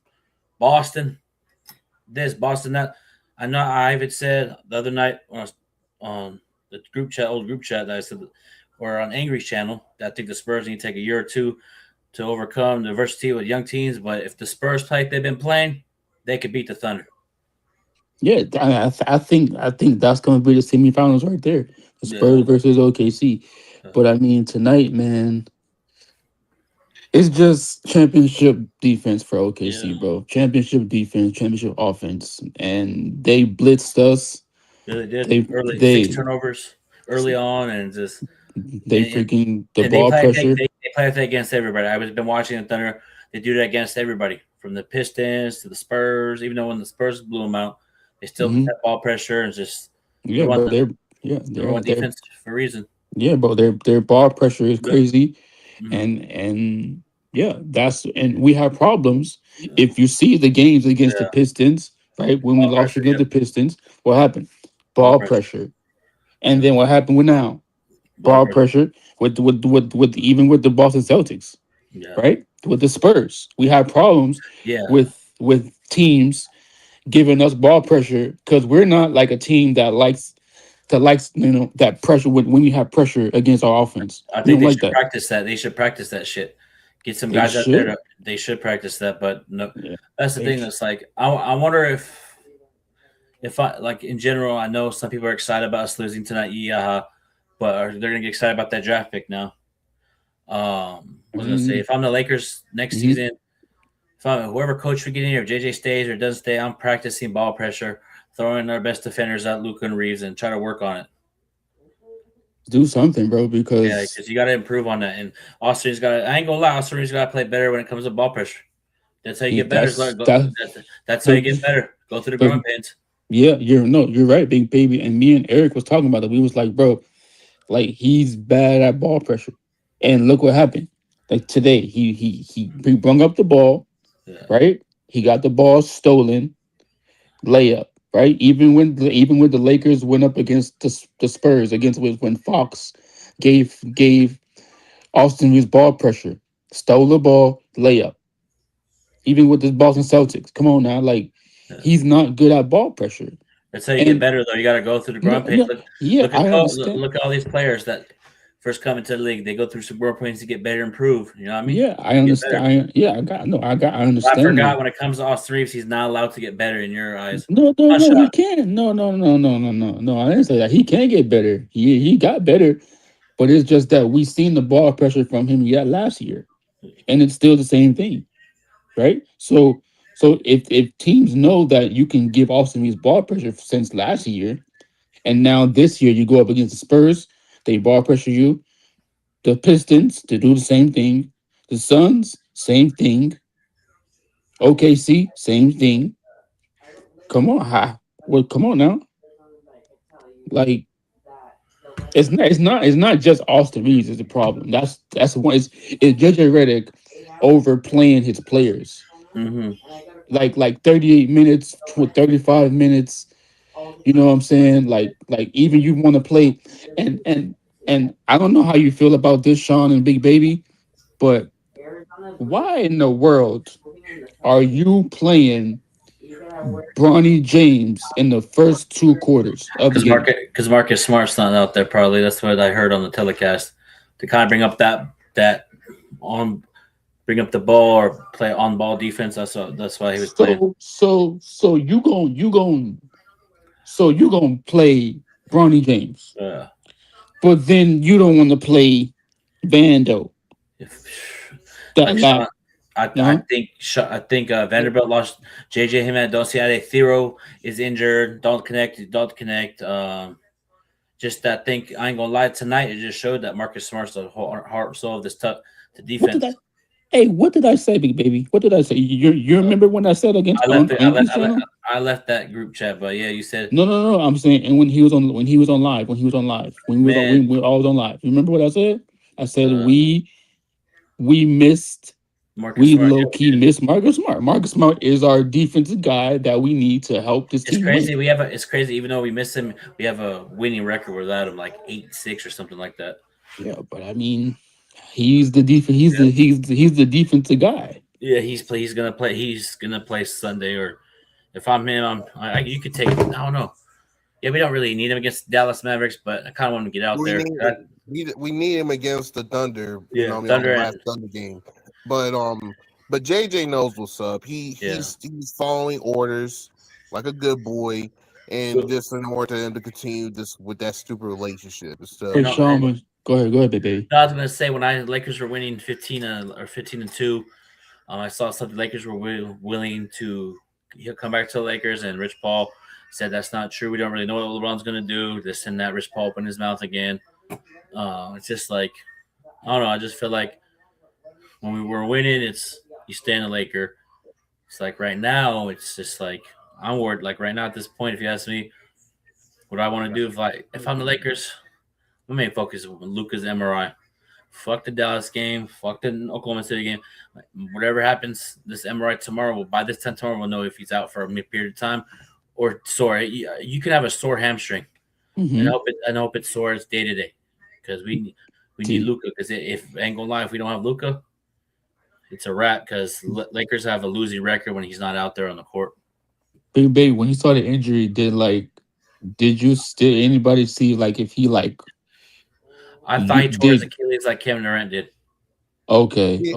Boston. Boston, that. I know Ivan said the other night when I was on the old group chat that I said, or on Angry's channel, that I think the Spurs need to take a year or two to overcome the adversity with young teams. But if the Spurs play like they've been playing, they could beat the Thunder. Yeah, I think that's going to be the semifinals right there. The Spurs versus OKC. But I mean, tonight, man, it's just championship defense for OKC, bro. Championship defense, championship offense, and they blitzed us. Yeah, they did. 6 turnovers early on, and just ball pressure. They play that against everybody. I've been watching the Thunder. They do that against everybody, from the Pistons to the Spurs. Even though when the Spurs blew them out, they still put that ball pressure and just they're on defense for a reason. Yeah, bro, their ball pressure is crazy, and we have problems. If you see the games against the Pistons, right, when we lost against the Pistons, what happened? Ball pressure. And then what happened with now? Ball pressure with even with the Boston Celtics, right? With the Spurs, we have problems with teams giving us ball pressure because we're not like a team that likes that pressure when you have pressure against our offense. I think they should practice that. They should practice that shit. Get some guys out there. They should practice that, but no, that's the thing. That's like I wonder if I like in general. I know some people are excited about us losing tonight. But they're gonna get excited about that draft pick now. I was gonna say if I'm the Lakers next season, if I'm whoever coach we get in here, if JJ stays or doesn't stay, I'm practicing ball pressure, throwing our best defenders out, Luka and Reeves, and try to work on it. Do something, bro, because you got to improve on that. And Austin's got. I ain't gonna lie, Austin's got to play better when it comes to ball pressure. That's how you get better. That's how you get better. Go through the growing pains. Yeah, you're right, big baby. And me and Eric was talking about it. We was like, bro, like he's bad at ball pressure. And look what happened. Like today, he brung up the ball, right? He got the ball stolen, layup, right? Even when the Lakers went up against the Spurs, when Fox gave Austin Reeves ball pressure, stole the ball, layup. Even with the Boston Celtics, come on now, like he's not good at ball pressure. That's how you get better, though. You got to go through the ground pace. Look at all these players that first coming to the league. They go through some growing pains to get better and improve. You know what I mean? Yeah, I understand. I I understand. forgot that. when it comes to Austin Reeves, he's not allowed to get better in your eyes. No, Not he shot. can. No. I didn't say that. He can get better. He got better, but it's just that we seen the ball pressure from him yet last year, and it's still the same thing, right? So if teams know that you can give Austin Reeves ball pressure since last year, and now this year you go up against the Spurs, they ball pressure you. The Pistons to do the same thing. The Suns, same thing. OKC, same thing. Come on, come on now. Like it's not just Austin Reeves is the problem. That's one. It's JJ Redick overplaying his players. Mm-hmm. Like 38 minutes, 35 minutes. You know what I'm saying? Like even you want to play, and I don't know how you feel about this, Sean and Big Baby, but why in the world are you playing Bronny James in the first 2 quarters of the game? Because Marcus Smart's not out there. Probably that's what I heard on the telecast to kind of bring up bring up the ball or play on ball defense. That's why he was playing. So you gonna play Bronny James, but then you don't want to play Vando. I think Vanderbilt lost JJ Jimenez. Don't see how Thero is injured. Don't connect. Just that think I ain't gonna lie. Tonight it just showed that Marcus Smart's the heart soul of this tough defense. What did I say, Big Baby? What did I say? You remember when I said against? I left that group chat, but yeah, you said no. I'm saying, and when he was on live, when we all was on live. You remember what I said? I said we missed. Low key miss Marcus Smart. Marcus Smart is our defensive guy that we need to help this team. It's crazy. It's crazy. Even though we miss him, we have a winning record without him, like 8-6 or something like that. Yeah, but I mean, he's the defense. He's the defensive guy. Yeah, he's gonna play. He's gonna play Sunday, or if I'm him, you could take. I don't know. Yeah, we don't really need him against Dallas Mavericks, but I kind of want him to get out there. We need him against the Thunder. Yeah, Thunder game. But JJ knows what's up. He's following orders like a good boy, and just in order for them to continue this with that stupid relationship and stuff. Hey, Sean, go ahead, baby. I was gonna say when Lakers were winning 15-2, I saw something Lakers were willing to come back to the Lakers, and Rich Paul said that's not true. We don't really know what LeBron's gonna do. This and that. Rich Paul opened his mouth again. It's just like I don't know. I just feel like. When we were winning, it's you stay in the Laker. It's like right now, it's just like I'm worried. Like right now at this point, if you ask me, what I want to do if I'm the Lakers, my main focus is Luka's MRI. Fuck the Dallas game. Fuck the Oklahoma City game. Like, whatever happens, this MRI tomorrow. By this time tomorrow, we'll know if he's out for a period of time or sore. You could have a sore hamstring, and I hope it's sore. It's day to day because we need Luka. Because if I ain't gonna lie, if we don't have Luka. It's a wrap because Lakers have a losing record when he's not out there on the court. Big Baby, when you saw the injury, did anybody see like if he like? I thought he tore his Achilles like Kevin Durant did. Okay.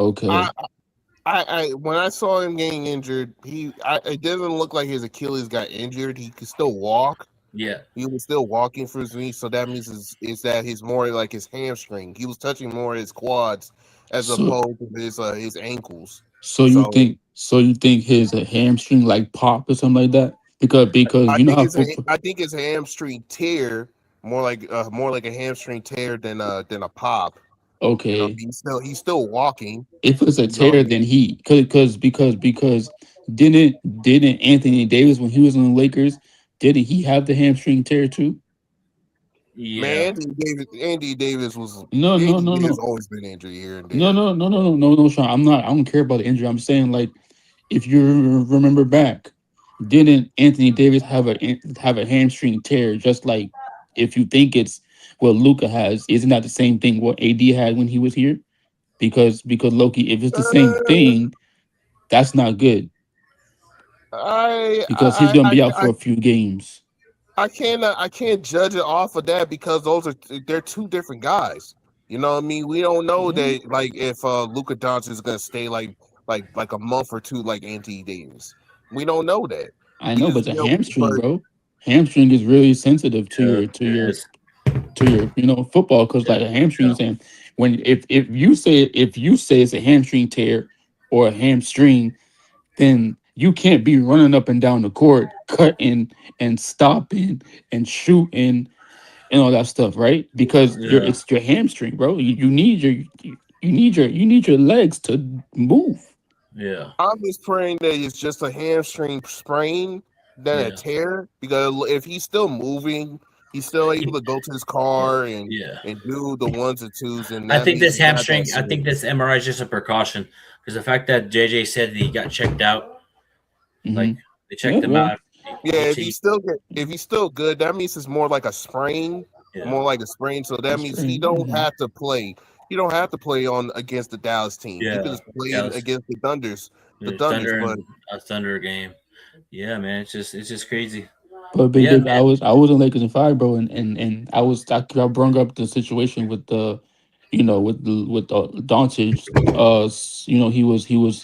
I when I saw him getting injured, it doesn't look like his Achilles got injured. He could still walk. Yeah, he was still walking for his knee, so that means is that he's more like his hamstring. He was touching more of his quads. As opposed to his ankles. So you think his hamstring like pop or something like that? Because I think his hamstring tear more like a hamstring tear than a pop. Okay. He's still walking. If it's a tear, then because didn't Anthony Davis when he was on the Lakers, didn't he have the hamstring tear too? Yeah. Man, Andy Davis was no. Has always been injured here and there. No, Sean. I don't care about the injury. I'm saying like if you remember back, didn't Anthony Davis have a hamstring tear? Just like if you think it's what Luka has, isn't that the same thing what AD had when he was here? Because Loki, if it's the same thing, that's not good. Because he's gonna be out for a few games. I can't judge it off of that because they're two different guys. You know what I mean? We don't know that like if Luka Doncic is gonna stay like a month or two like Anthony Davis. We don't know that. I know, but Because, it's a you know, hamstring, but- bro. Hamstring is really sensitive to Yeah, your it is. football, because like a hamstring Yeah. is saying when if you say it's a hamstring tear or a hamstring, then you can't be running up and down the court, cutting and stopping and shooting and all that stuff, right? Because Yeah. it's your hamstring, bro. You need your legs to move. Yeah. I'm just praying that it's just a hamstring sprain than a Yeah. tear. Because if he's still moving, he's still able to go to his car and do the ones and twos. And I that think means this he's not that hamstring, I think serious. this MRI is just a precaution because the fact that JJ said that he got checked out, like they checked Yeah, him well, out. Yeah, if he's still good, that means it's more like a sprain, more like a sprain. So that means he don't have to play. He don't have to play on against the Dallas team. He Yeah. can just play Dallas. against the Thunders. The Thunder, Thunders, but a Thunder game. Yeah, man, it's just crazy. But big, Yeah, big, man. I was in Lakers and Fire, bro, and I brought up the situation with the, with Doncic.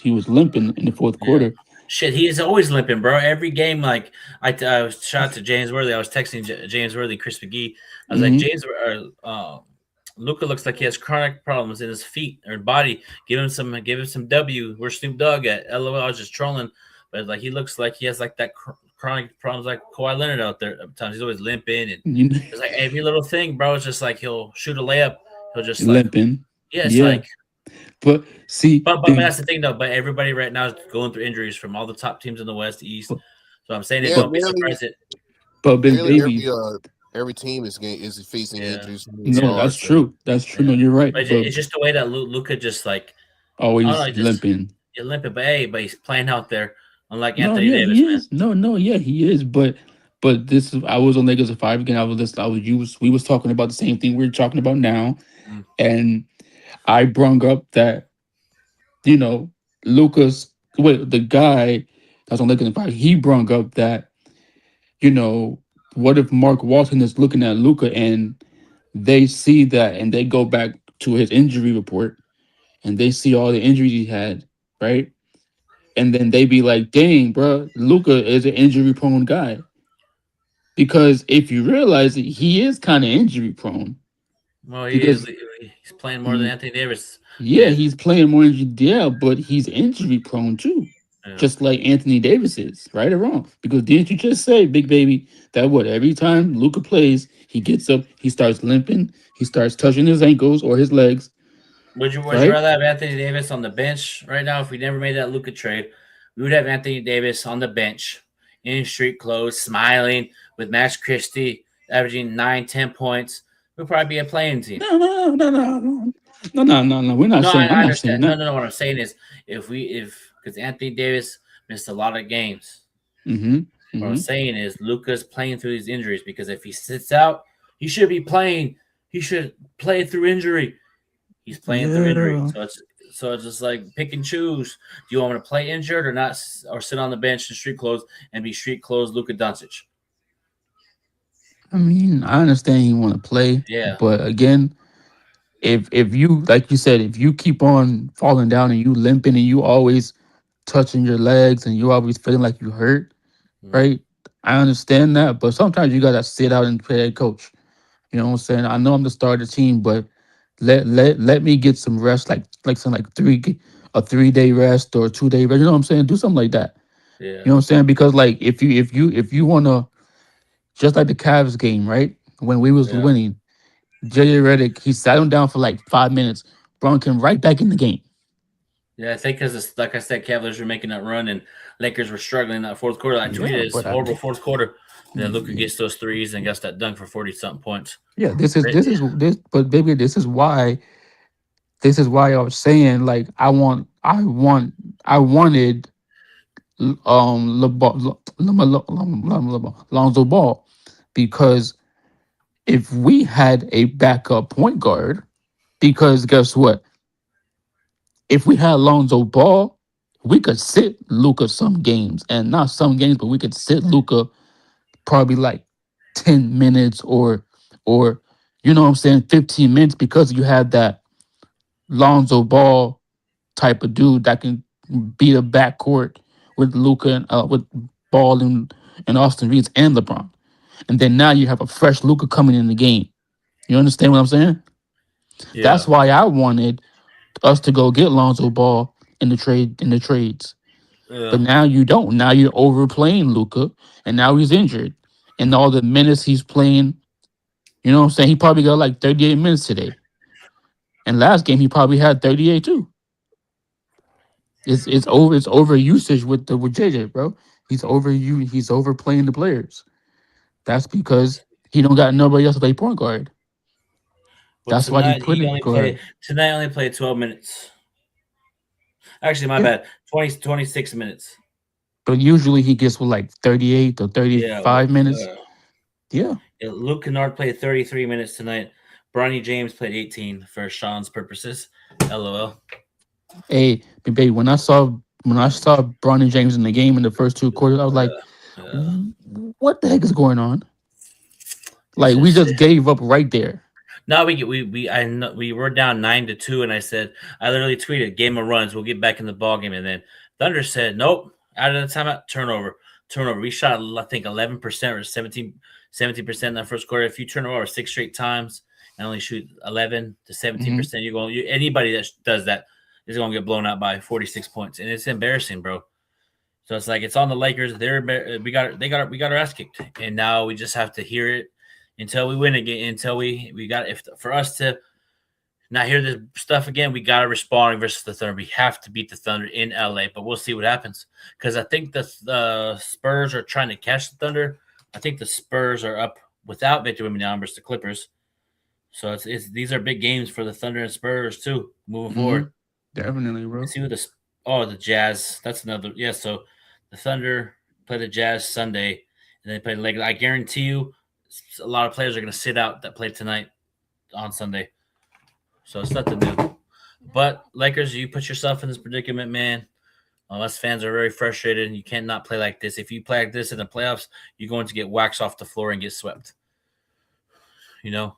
He was limping in the fourth quarter. Shit, he is always limping, bro. Every game, like I was shout out to James Worthy. I was texting James Worthy, Chris McGee. I was like, James, Luka looks like he has chronic problems in his feet or body. Give him some W. We're Snoop Dogg at LOL. I was just trolling, but like he looks like he has like that chronic problems like Kawhi Leonard out there. Sometimes he's always limping, and it's like every little thing, bro. It's just like he'll shoot a layup, he'll just limping. Like. But see, but that's the thing though. But everybody right now is going through injuries from all the top teams in the West, East. So I'm saying it. Don't be surprised. But big really, baby, every team is facing injuries. no, that's true. That's true. No, you're right. But it's just the way that Luka just like always limping. You're limping, but he's playing out there, unlike No, Anthony Davis. he Man. is. No, he is. But this is. I was on Lakers at 5 again. We was talking about the same thing we're talking about now, and I brung up that. The guy that's on Lakers and Fire, he brung up that, what if Mark Walton is looking at Luka and they see that and they go back to his injury report and they see all the injuries he had, right? And then they be like, dang, bro, Luka is an injury-prone guy. Because if you realize it, he is kind of injury-prone. Well, because he's playing more than Anthony Davis. Yeah, he's playing more but he's injury prone too. Just like Anthony Davis is, right or wrong? Because didn't you just say, big baby, that every time Luka plays, he gets up, he starts limping, he starts touching his ankles or his legs. Would you rather have Anthony Davis on the bench right now? If we never made that Luka trade, we would have Anthony Davis on the bench in street clothes, smiling with Max Christie, averaging 9-10 points. We'll probably be a playing team. No. We're not saying. I I'm not saying that. No. What I'm saying is, because Anthony Davis missed a lot of games. What I'm saying is, Luka's playing through these injuries because if he sits out, he should be playing. He should play through injury. He's playing through injury, so it's just like pick and choose. Do you want him to play injured or not, or sit on the bench in street clothes and be street clothes Luka Doncic? I mean, I understand you want to play, but again, if you, like you said, if you keep on falling down and you limping and you always touching your legs and you always feeling like you hurt, right? I understand that, but sometimes you gotta sit out and play head coach. You know what I'm saying? I know I'm the star of the team, but let me get some rest, like a 3-day rest or a 2-day rest. You know what I'm saying? Do something like that. Yeah. You know what I'm saying? Because like if you wanna, just like the Cavs game, right? When we was winning, JJ Redick, he sat him down for like 5 minutes, brought him right back in the game. Yeah, I think because, like I said, Cavaliers were making that run and Lakers were struggling in that fourth quarter. I tweeted it's horrible fourth quarter. Then Luka gets those threes and gets that dunk for 40-something points. Yeah, this is but baby, this is why I was saying like I wanted Lonzo Ball, because if we had a backup point guard, because guess what? If we had Lonzo Ball, we could sit Luka some games, and not some games, but we could sit Luka probably like 10 minutes or you you know what I'm saying, 15 minutes because you had that Lonzo Ball type of dude that can beat a backcourt with Luca and with Ball and Austin Reeves and LeBron. And then now you have a fresh Luca coming in the game. You understand what I'm saying? Yeah. That's why I wanted us to go get Lonzo Ball in the trades. Yeah. But now you don't. Now you're overplaying Luca, and now he's injured. And all the minutes he's playing, you know what I'm saying? He probably got like 38 minutes today. And last game he probably had 38 too. It's over usage with JJ, bro. He's overplaying the players. That's because he don't got nobody else to play point guard. Well, That's why he tonight put he it. only Go played ahead. tonight. Only played 12 minutes. Actually, my bad. 26 minutes. But usually he gets with like 38 to 35 minutes. Yeah. Luke Kennard played 33 minutes tonight. Bronny James played 18 for Sean's purposes. LOL. Hey, baby, when I saw Bronny James in the game in the first two quarters, I was like, what the heck is going on? Like we just gave up right there. No, we were down 9-2, and I literally tweeted, "Game of runs, we'll get back in the ball game." And then Thunder said, "Nope, out of the timeout, turnover." We shot, I think, 11% or 17% in that first quarter. If you turn over 6 straight times and only shoot 11 to 17%, anybody that does that is going to get blown out by 46 points, and it's embarrassing, bro. So it's like it's on the Lakers. We got our ass kicked, and now we just have to hear it until we win again. Until for us to not hear this stuff again, we got to respond versus the Thunder. We have to beat the Thunder in LA, but we'll see what happens because I think the Spurs are trying to catch the Thunder. I think the Spurs are up without Victor Wembanyama versus the Clippers. So these are big games for the Thunder and Spurs too moving forward. Definitely, bro. Let's see what the Jazz. That's another. Yeah, so the Thunder play the Jazz Sunday, and they play the Lakers. I guarantee you, a lot of players are going to sit out that played tonight on Sunday. So it's nothing new. But Lakers, you put yourself in this predicament, man. Us fans are very frustrated, and you can't not play like this. If you play like this in the playoffs, you're going to get waxed off the floor and get swept. You know,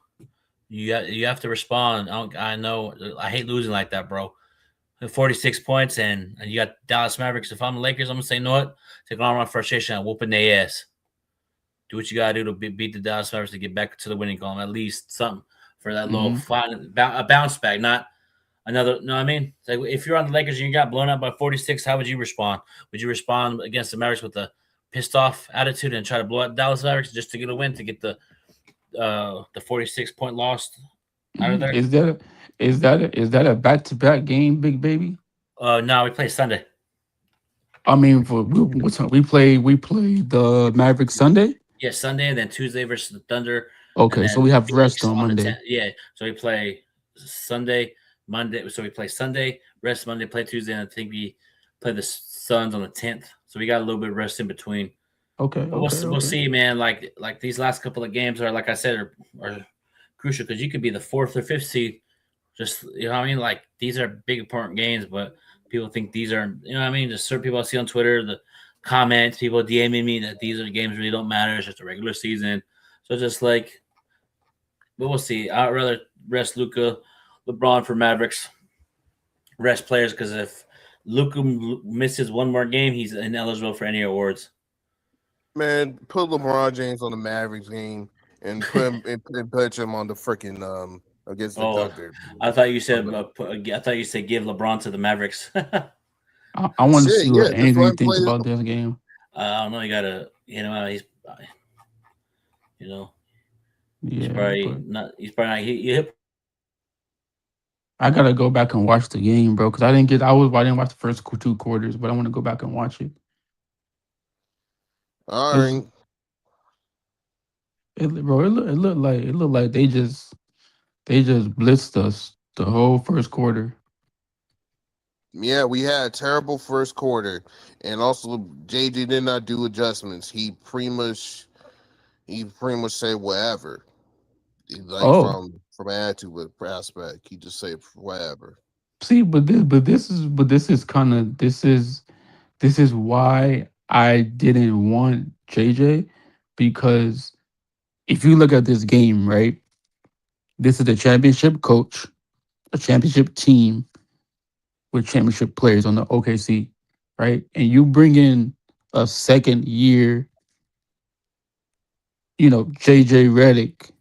you have to respond. I know. I hate losing like that, bro. 46 points, and you got Dallas Mavericks. If I'm the Lakers, I'm going to say, you know what? Take all my frustration and whooping their ass. Do what you got to do to beat the Dallas Mavericks to get back to the winning column. At least something for that little a bounce back, not another. You know what I mean? It's like if you're on the Lakers and you got blown out by 46, how would you respond? Would you respond against the Mavericks with a pissed off attitude and try to blow out Dallas Mavericks just to get a win, to get the 46-point loss out of there? Is that a back-to-back game, big baby? No, we play Sunday. I mean, for what time? We play the Mavericks Sunday. Yeah, Sunday, and then Tuesday versus the Thunder. Okay, so we have rest on Monday. Yeah, so we play Sunday, Monday. So we play Sunday, rest Monday, play Tuesday, and I think we play the Suns on the 10th. So we got a little bit of rest in between. Okay, We'll see, man. Like these last couple of games are, like I said, are crucial because you could be the 4th or 5th seed. Just, you know what I mean? Like, these are big, important games, but people think these are, you know what I mean? Just certain people I see on Twitter, the comments, people DMing me that these are the games really don't matter. It's just a regular season. So just like, but we'll see. I'd rather rest Luka, LeBron for Mavericks, rest players, because if Luka misses one more game, he's ineligible for any awards. Man, put LeBron James on the Mavericks game and put him and put him on the freaking against the Thunder. I thought you said give LeBron to the Mavericks. I want to see what Andrew thinks about this game. I don't know. You gotta, he's, yeah, he's probably not. I gotta go back and watch the game, bro, because I didn't watch the first 2 quarters, but I want to go back and watch it. All right. It looked like they just blitzed us the whole first quarter. Yeah, we had a terrible first quarter, and also JJ did not do adjustments. He pretty much said whatever. From attitude aspect, he just said whatever. See, but this is why I didn't want JJ, because if you look at this game, right, This is a championship coach, a championship team with championship players on the OKC, right? And you bring in a second year, JJ Redick,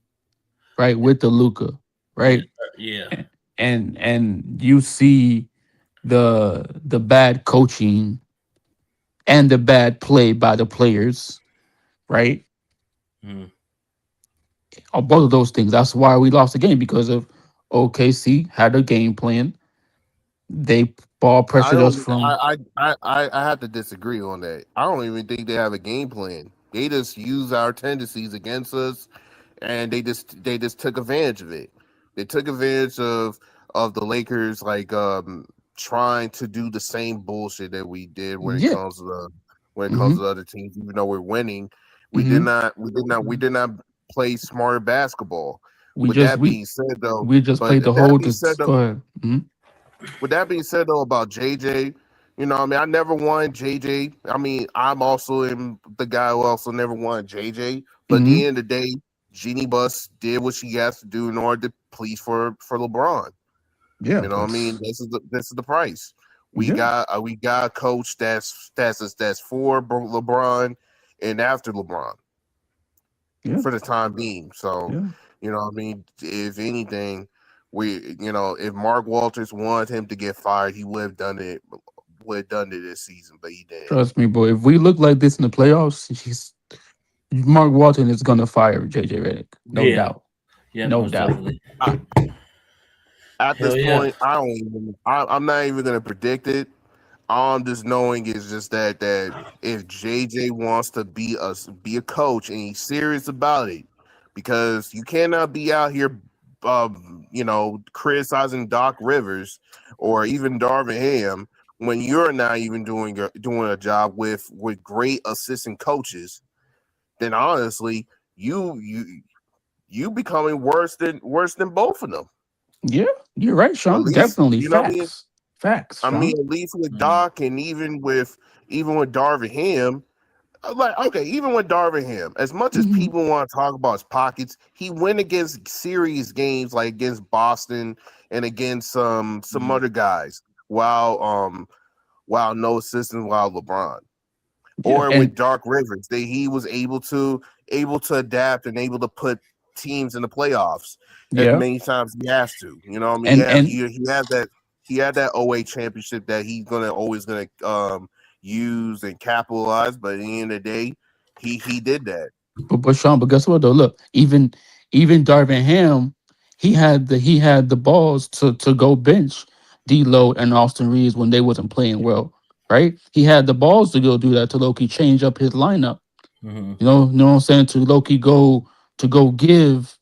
right, with the Luka, right? Yeah. And you see the bad coaching and the bad play by the players, right? Mm. Both of those things. That's why we lost the game, because of OKC had a game plan. They ball pressured us from. I have to disagree on that. I don't even think they have a game plan. They just use our tendencies against us, and they just took advantage of it. They took advantage of the Lakers trying to do the same bullshit that we did when it comes to the other teams. Even though we're winning, we did not play smarter basketball. With that being said, though, we just played the whole. Go ahead. With that being said, though, about JJ, I never wanted JJ. I mean, I'm also the guy who also never wanted JJ. But at the end of the day, Jeannie Buss did what she has to do in order to please for LeBron. Yeah, what I mean. This is the price. We got a coach that's for LeBron and after LeBron for the time being. So what I mean, if anything. If Mark Walters wanted him to get fired, he would have done it. This season, but he didn't. Trust me, boy. If we look like this in the playoffs, Mark Walton is gonna fire JJ Redick, no doubt. Yeah, no doubt. At this point, I'm not even gonna predict it. All I'm just knowing is just that if JJ wants to be a coach and he's serious about it, because you cannot be out here. Criticizing Doc Rivers or even Darvin Ham when you're not even doing a job with great assistant coaches, then honestly, you becoming worse than both of them. Yeah, you're right, Sean. Least, definitely facts. Facts. Sean. I mean, at least with Doc and even with Darvin Ham. Even with Darvin Ham, as much as people want to talk about his pockets, he went against serious games like against Boston and against some other guys while no assistance while LeBron. Or with Doc Rivers, he was able to adapt and able to put teams in the playoffs as many times he has to. He had that 08 championship that he's always gonna use and capitalize, but at the end of the day, he did that. But Sean, guess what though? Look, even Darvin Ham, he had the balls to go bench D'Lo and Austin Reeves when they wasn't playing well, right? He had the balls to go do that, to Loki change up his lineup. You know what I'm saying? To Loki go give,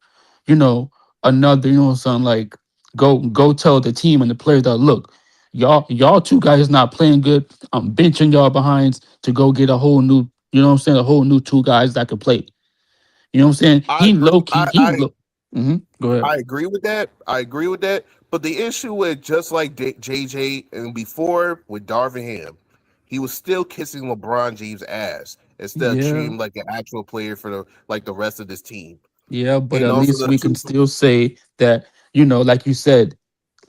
another, something like go tell the team and the players that, look, y'all two guys not playing good. I'm benching y'all behinds to go get a whole new, a whole new two guys that could play. You know what I'm saying? Go ahead. I agree with that. But the issue with just like JJ and before with Darvin Ham, he was still kissing LeBron James' ass instead of treating him like an actual player for the rest of this team. Yeah, but at least we can still say that, like you said,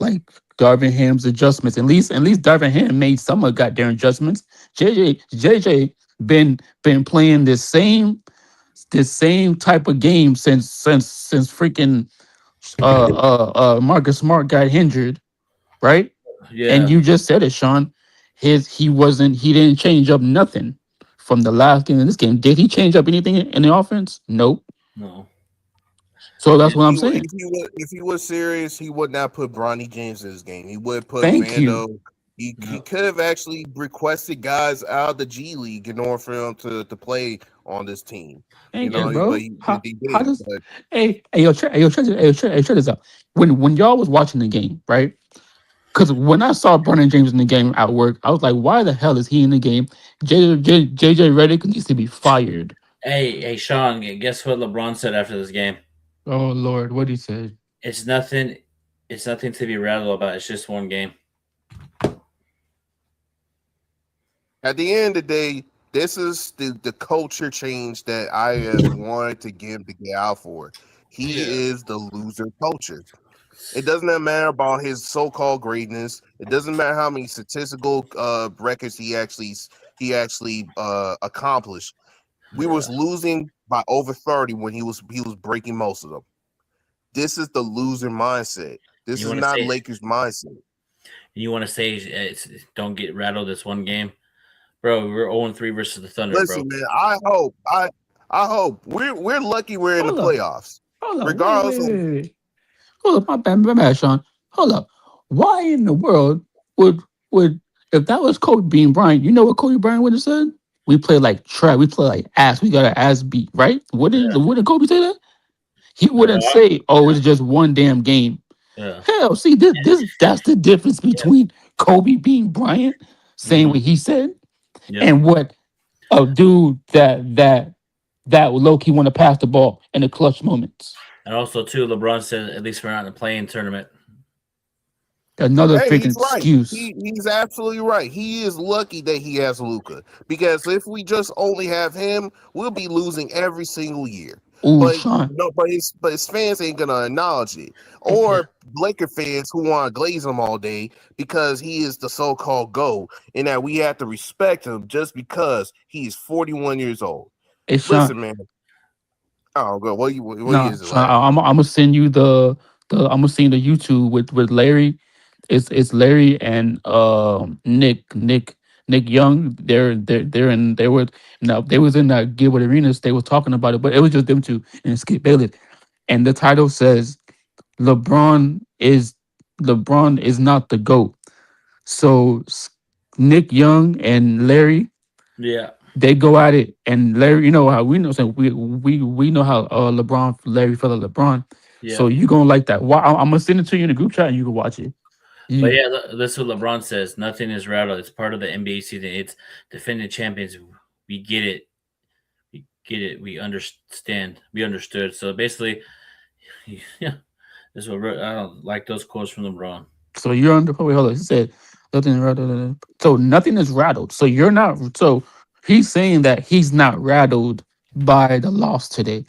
like Darvin Ham's adjustments. At least Darvin Ham made some of goddamn adjustments. JJ been playing this same type of game since freaking Marcus Smart got injured, right? Yeah. And you just said it, Sean. He didn't change up nothing from the last game in this game. Did he change up anything in the offense? Nope. No. So that's what I'm saying. If he was serious, he would not put Bronny James in his game. He would put Thank Vando. you. He could have actually requested guys out of the G League in order for him to play on this team. Thank you, bro. Check this out. When y'all was watching the game, right? Because when I saw Bronny James in the game at work, I was like, why the hell is he in the game? JJ Redick needs to be fired. Hey, Sean, guess what LeBron said after this game? Oh Lord, what he said? It's nothing to be rattled about. It's just one game. At the end of the day, this is the culture change that I have wanted to get out for. He is the loser culture. It doesn't matter about his so-called greatness. It doesn't matter how many statistical records he actually accomplished. We was losing by over 30 when he was breaking most of them. This is the loser mindset. This is not Lakers mindset. You want to say don't get rattled this one game, bro? We're 0-3 versus the Thunder. Listen, bro. man. I hope we're lucky we're in the playoffs. Hold up. Regardless, Wait. Hold up, my bad, Sean. Hold up. Why in the world would if that was Kobe Bean Bryant? You know what Kobe Bryant would have said? We play like trash. We play like ass. We got our ass beat, right? Wouldn't Kobe say that? He wouldn't say, "Oh, it's just one damn game." Yeah. Hell, see that's the difference between Kobe Bean Bryant saying what he said and what a dude that low-key want to pass the ball in the clutch moments. And also, too, LeBron said at least we're not in the play-in tournament. Another freaking excuse. He's absolutely right. He is lucky that he has Luka, because if we just only have him, we'll be losing every single year. Ooh, but Sean. no, but his fans ain't gonna acknowledge it, or Laker fans who want to glaze him all day because he is the so-called GOAT, and that we have to respect him just because he is 41 years old. Hey, Sean. Listen, man. Oh, good. What is it? Sean, I'm gonna send you the I'm gonna send you the YouTube with Larry. It's Larry and Nick Young. They was in that Gilbert Arenas. They were talking about it, but it was just them two and Skip Bayless. And the title says LeBron is not the GOAT. So Nick Young and Larry, they go at it, and Larry, you know how we know. So we know how Larry felt at LeBron. Yeah. So you gonna like that? I'm gonna send it to you in the group chat, and you can watch it. But that's what LeBron says. Nothing is rattled. It's part of the NBA season. It's defending champions. We get it. We understand. We understood. So basically, this is what I don't like those quotes from LeBron. So you're under. Wait, hold on. He said nothing is rattled. So nothing is rattled. So you're not. So he's saying that he's not rattled by the loss today,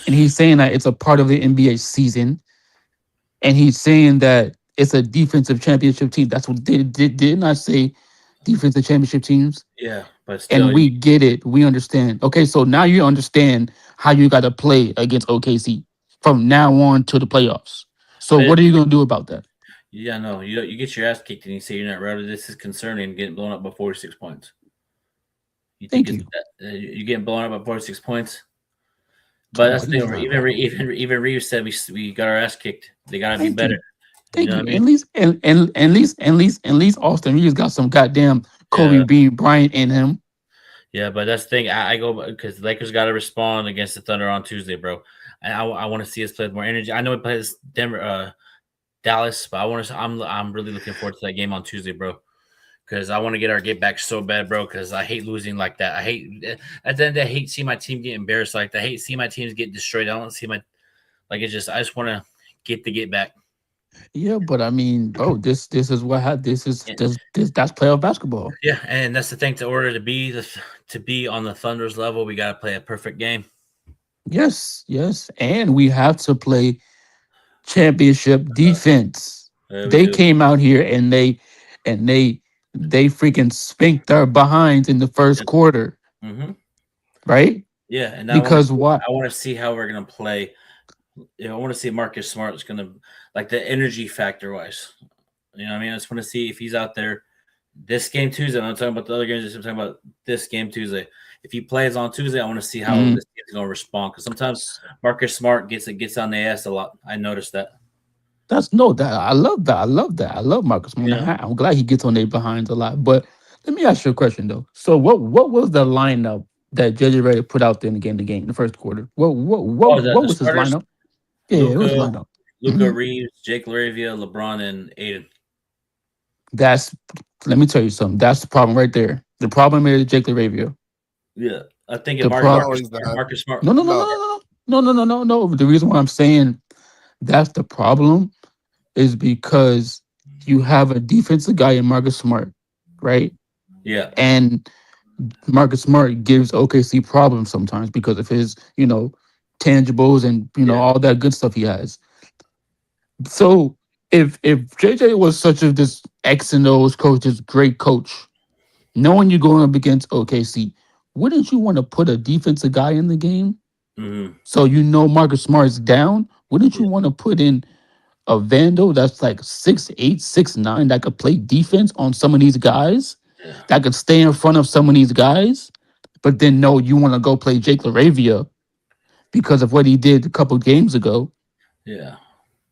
and he's saying that it's a part of the NBA season, and he's saying that it's a defensive championship team. That's what did not say defensive championship teams. Yeah, but still, and we get it. We understand. Okay, so now you understand how you got to play against OKC from now on to the playoffs. So what are you going to do about that? Yeah, no, you get your ass kicked and you say you're not rattled. This is concerning, getting blown up by 46 points. Thank you. You're getting blown up by 46 points. But that's the thing. Even Reeves said we got our ass kicked. They got to be better. Thank you. I mean? At least Austin Reeves got some goddamn Kobe Bean Bryant in him. Yeah, but that's the thing. I go because Lakers got to respond against the Thunder on Tuesday, bro. And I want to see us play with more energy. I know we play Dallas, but I'm really looking forward to that game on Tuesday, bro. Because I want to get our get back so bad, bro. Because I hate losing like that. I hate seeing my team get embarrassed like that. I hate seeing my teams get destroyed. I don't see I just want to get back. Yeah, but I mean, bro, this is what that's playoff basketball. Yeah, and that's the thing. In order to be on the Thunder's level, we got to play a perfect game. Yes, and we have to play championship defense. They came out here and they freaking spanked our behinds in the first quarter, right? Yeah, and because I want to see how we're gonna play. I want to see Marcus Smart is gonna like the energy factor wise. You know what I mean? I just want to see if he's out there this game Tuesday. I'm not talking about the other games. I'm talking about this game Tuesday. If he plays on Tuesday, I want to see how this team's gonna respond. Because sometimes Marcus Smart gets on the ass a lot. I noticed that. I love that. I love Marcus Smart. Yeah. I'm glad he gets on their behinds a lot. But let me ask you a question though. So what was the lineup that JJ Redick put out there in the game in the first quarter? What was his lineup? Yeah, it was lineup. Luka Reeves, Jake Laravia, LeBron, and Aiden. Let me tell you something. That's the problem right there. The problem is Jake Laravia. Yeah, I think Marcus Smart. No. The reason why I'm saying that's the problem is because you have a defensive guy in Marcus Smart, right? Yeah. And Marcus Smart gives OKC problems sometimes because of his, tangibles and all that good stuff he has. So if JJ was such a this X and O's coach, this great coach, knowing you're going up against OKC, wouldn't you want to put a defensive guy in the game? Mm-hmm. So Marcus Smart's down. Wouldn't you want to put in a Vando that's like 6'8", 6'9", that could play defense on some of these guys, that could stay in front of some of these guys? But then no, you want to go play Jake LaRavia because of what he did a couple games ago. Yeah.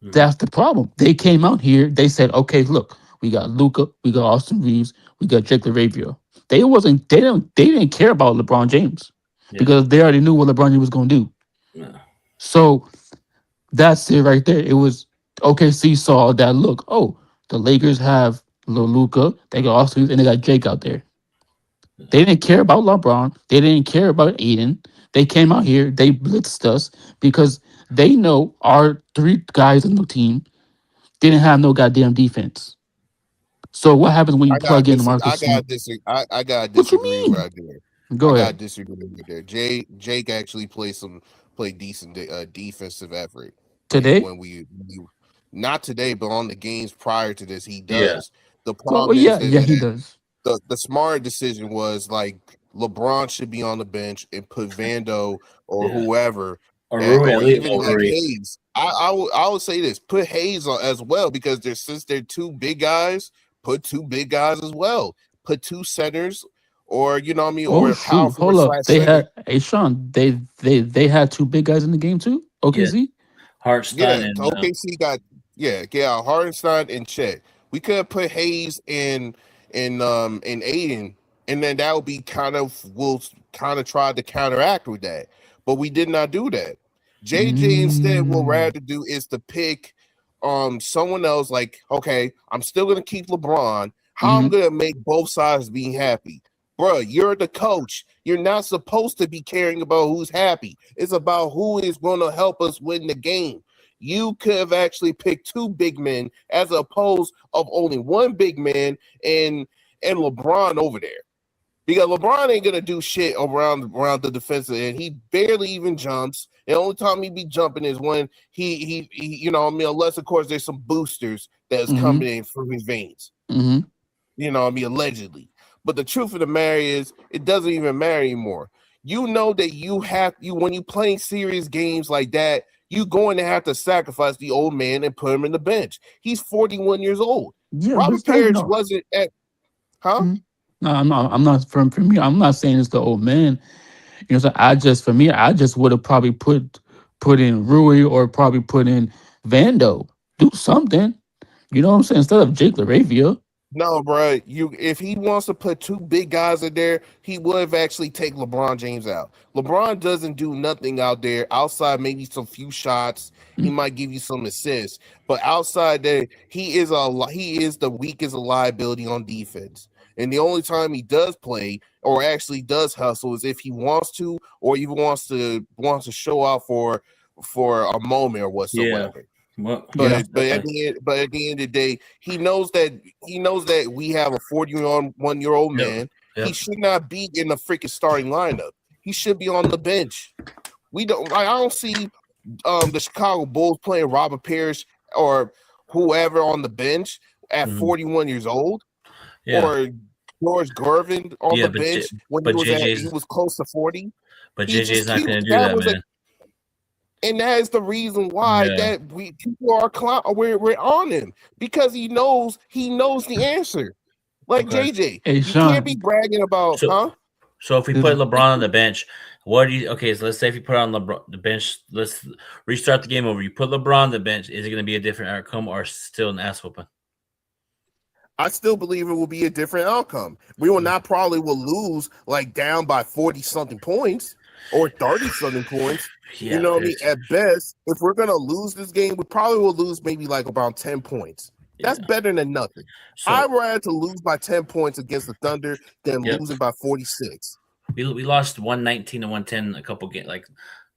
Mm-hmm. That's the problem. They came out here, they said, okay, look, we got Luka, we got Austin Reeves, we got Jake LaRavia. They didn't care about LeBron James because they already knew what LeBron James was gonna do. Yeah. So that's it right there. It was OKC saw that, look, oh, the Lakers have Luka, they got Austin Reeves, and they got Jake out there. They didn't care about LeBron. They didn't care about Aiden. They came out here, they blitzed us because they know our 3 guys on the team didn't have no goddamn defense. So what happens when you plug in Marcus Smart? I got What you disagree mean? right there. Go I ahead. got disagree right there. Jake actually played decent defensive effort Today? when we not today, but on the games prior to this, he does. Yeah. The problem Well, is he does. The smart decision was like LeBron should be on the bench and put Vando or whoever, or even like Hayes. I would say this: put Hayes on as well because since they're 2 big guys, put 2 big guys as well. Put 2 centers, or you know what I mean, or shoot, hold up. They had Sean. They had 2 big guys in the game too. OKC, Hartenstein. Yeah, OKC got Hartenstein and Chet. We could have put Hayes in Aiden, and then that would be we'll try to counteract with that. But we did not do that. JJ instead what we're rather do is to pick someone else, like, okay, I'm still gonna keep LeBron. How I'm gonna make both sides be happy. Bruh, you're the coach. You're not supposed to be caring about who's happy. It's about who is gonna help us win the game. You could have actually picked 2 big men as opposed of only 1 big man and LeBron over there. Because LeBron ain't gonna do shit around the defensive end. He barely even jumps. The only time he be jumping is when he you know what I mean, unless of course there's some boosters that's coming in through his veins. You know what I mean, allegedly. But the truth of the matter is it doesn't even matter anymore. You know that when you playing serious games like that, you're going to have to sacrifice the old man and put him in the bench. He's 41 years old. Yeah, Robert Parrish wasn't at No, I'm not for me. I'm not saying it's the old man. So I just would have probably put in Rui or probably put in Vando. Do something. You know what I'm saying? Instead of Jake LaRavia. No, bro. If he wants to put 2 big guys in there, he would have actually take LeBron James out. LeBron doesn't do nothing out there outside maybe some few shots. He might give you some assists, but outside there, he is the weakest liability on defense. And the only time he does play or actually does hustle is if he wants to, or even wants to show out for a moment or whatsoever. Yeah. Well, but at the end of the day, he knows that we have a 41-year-old man. He should not be in the freaking starting lineup. He should be on the bench. I don't see the Chicago Bulls playing Robert Parrish or whoever on the bench at 41 years old, or George Gervin on the bench when he was close to 40. But JJ's not going to do that, man. And that is the reason why that people are we're on him, because he knows the answer. Like JJ, you can't be bragging about, So if we put LeBron on the bench, so let's say if you put on the bench, let's restart the game over. You put LeBron on the bench, is it going to be a different outcome or still an ass whooping? I still believe it will be a different outcome. We will not probably lose like down by 40-something points or 30-something points. You know what I mean? At best, if we're going to lose this game, we probably will lose maybe like about 10 points. That's better than nothing. So, I'd rather to lose by 10 points against the Thunder than losing by 46. We lost 119 and 110 a couple games like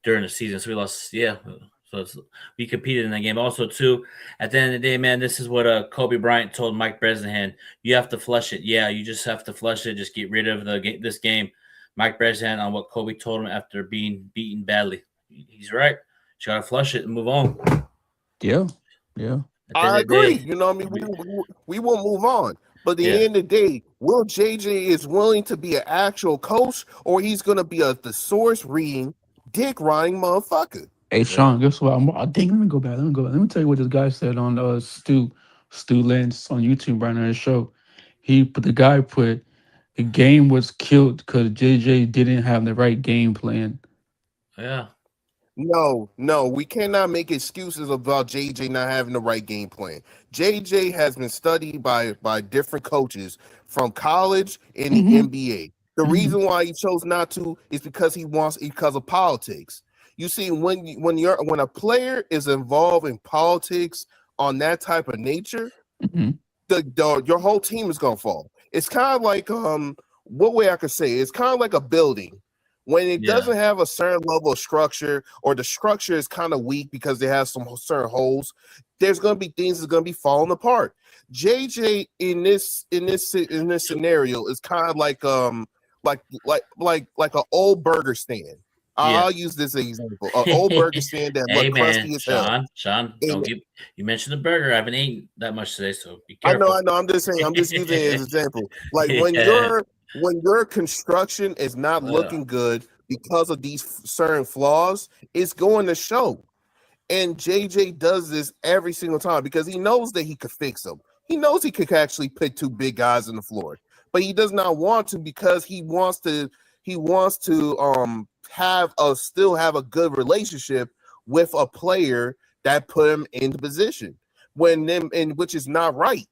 during the season. So we lost, So we competed in that game. Also, too, at the end of the day, man, this is what Kobe Bryant told Mike Bresnahan. You have to flush it. Yeah, you just have to flush it. Just get rid of this game. Mike Bresnahan on what Kobe told him after being beaten badly. he's right. You gotta flush it and move on. Yeah. I agree. You know what I mean? We will move on. But at the end of the day, will JJ is willing to be an actual coach, or he's going to be a thesaurus reading, dick riding motherfucker? Hey, Sean, guess what? I think let me go back. Let me tell you what this guy said on Stu Lentz on YouTube right now. His show. The guy put the game was killed because JJ didn't have the right game plan. Yeah. No, we cannot make excuses about JJ not having the right game plan. JJ has been studied by different coaches from college and the NBA. The reason why he chose not to is because because of politics. You see, when a player is involved in politics on that type of nature, your whole team is gonna fall. It's kind of like what way I could say it? It's kind of like a building. When it doesn't have a certain level of structure, or the structure is kind of weak because they have some certain holes, there's going to be things that's going to be falling apart. JJ in this scenario is kind of like an old burger stand. I'll use this example: an old burger stand that looks crusty as hell. Sean, you mentioned the burger. I haven't eaten that much today, so be careful. I know. I'm just saying. I'm just using it as an example. Like when your construction is not looking good because of these certain flaws, it's going to show. And JJ does this every single time because he knows that he could fix them. He knows he could actually put two big guys on the floor, but he does not want to because he wants to still have a good relationship with a player that put him into position which is not right.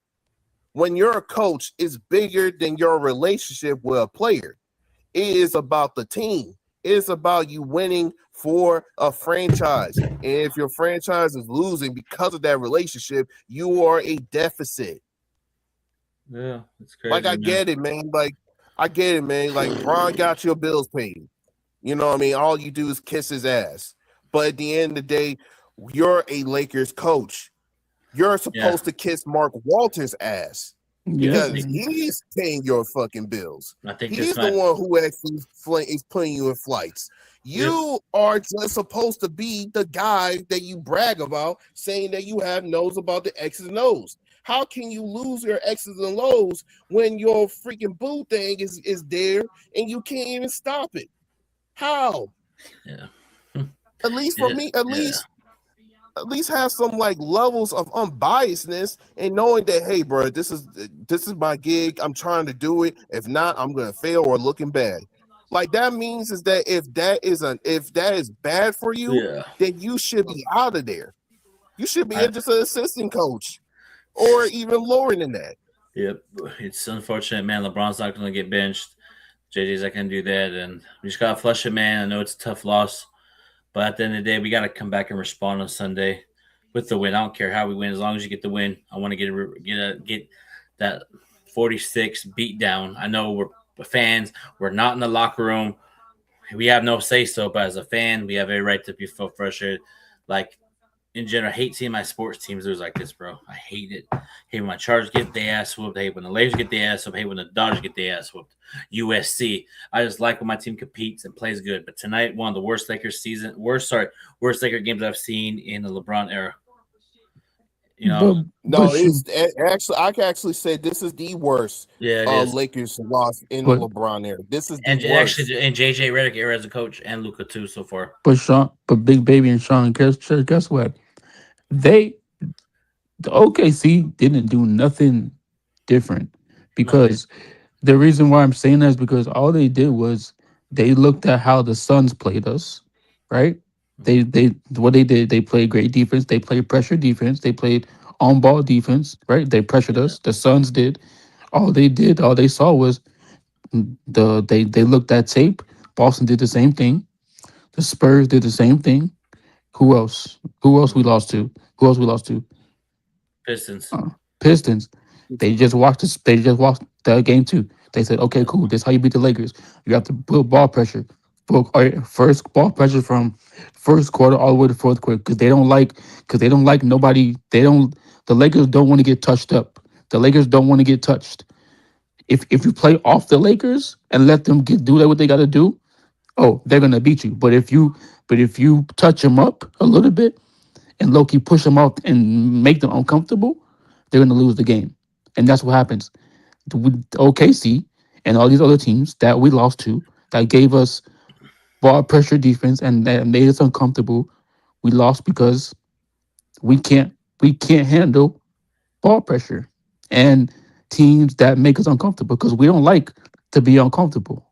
When you're a coach, it's bigger than your relationship with a player. It is about the team. It is about you winning for a franchise. And if your franchise is losing because of that relationship, you are a deficit. Yeah, it's crazy. Like, I get it, man. Like, Bron got your bills paid. You know what I mean? All you do is kiss his ass. But at the end of the day, you're a Lakers coach. You're supposed to kiss Mark Walters' ass because he's paying your fucking bills. I think he's the one who actually is putting you in flights. You are just supposed to be the guy that you brag about, saying that you knows about the X's and O's. How can you lose your X's and O's when your freaking boo thing is there and you can't even stop it? How? Yeah. At least for me, at least have some like levels of unbiasedness and knowing that, hey, bro, this is my gig. I'm trying to do it. If not, I'm gonna fail or looking bad. Like, that means is that if that is bad for you, then you should be out of there. You should be just an assistant coach, or even lower than that. Yep, it's unfortunate, man. LeBron's not gonna get benched. JJ's not gonna do that, and we just gotta flush it, man. I know it's a tough loss. But at the end of the day, we got to come back and respond on Sunday with the win. I don't care how we win, as long as you get the win. I want to get that 46 beat down. I know we're fans. We're not in the locker room. We have no say-so, but as a fan, we have every right to feel frustrated. Like, in general, I hate seeing my sports teams lose like this, bro. I hate it. I hate when my Chargers get their ass whooped. I hate when the Lakers get their ass whooped. I hate when the Dodgers get their ass whooped. USC. I just like when my team competes and plays good. But tonight, one of the worst Laker games I've seen in the LeBron era. You know, I can actually say this is the worst Lakers loss in the LeBron era. This is the worst. Actually, in JJ Redick era as a coach, and Luka too so far. But Big Baby and Sean, guess what? The OKC didn't do nothing different, because the reason why I'm saying that is because all they did was they looked at how the Suns played us, right? They played great defense. They played pressure defense. They played on ball defense, right? They pressured us. The Suns did. All they saw was they looked at tape. Boston did the same thing. The Spurs did the same thing. Who else we lost to? Pistons. They just watched the game too. They said, okay, cool. This is how you beat the Lakers. You have to build ball pressure. First ball pressure from first quarter all the way to fourth quarter, because they don't like nobody. The Lakers don't want to get touched up. The Lakers don't want to get touched. If you play off the Lakers and let them do what they got to do, oh, they're gonna beat you. But if you touch them up a little bit and low-key push them out and make them uncomfortable, they're gonna lose the game. And that's what happens. With OKC and all these other teams that we lost to that gave us ball pressure defense and that made us uncomfortable, we lost because we can't handle ball pressure and teams that make us uncomfortable because we don't like to be uncomfortable.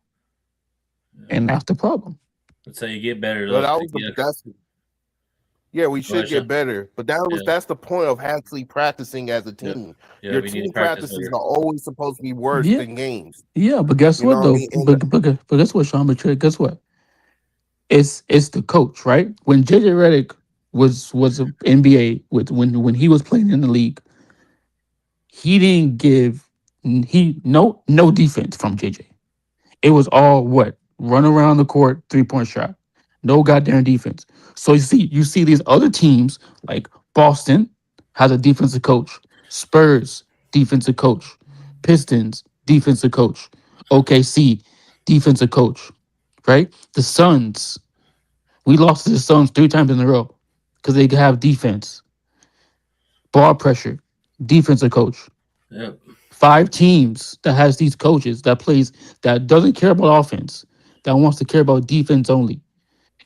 And that's the problem. That's how you get better. But Though. we should get better. But that's the point of actually practicing as a team. Yeah, Your we need team to practice practices better. are always supposed to be worse than games. Yeah, but guess You what know though? what I mean? But guess what, Sean? But guess what? It's the coach, right? When JJ Redick was an NBA when he was playing in the league, he didn't give no defense from JJ. It was all what? Run around the court, 3-point shot. No goddamn defense. So you see these other teams like Boston has a defensive coach, Spurs defensive coach, Pistons defensive coach, OKC defensive coach, right? The Suns, we lost to the Suns 3 times in a row because they have defense, ball pressure, defensive coach. Yep. 5 teams that has these coaches that doesn't care about offense, that wants to care about defense only.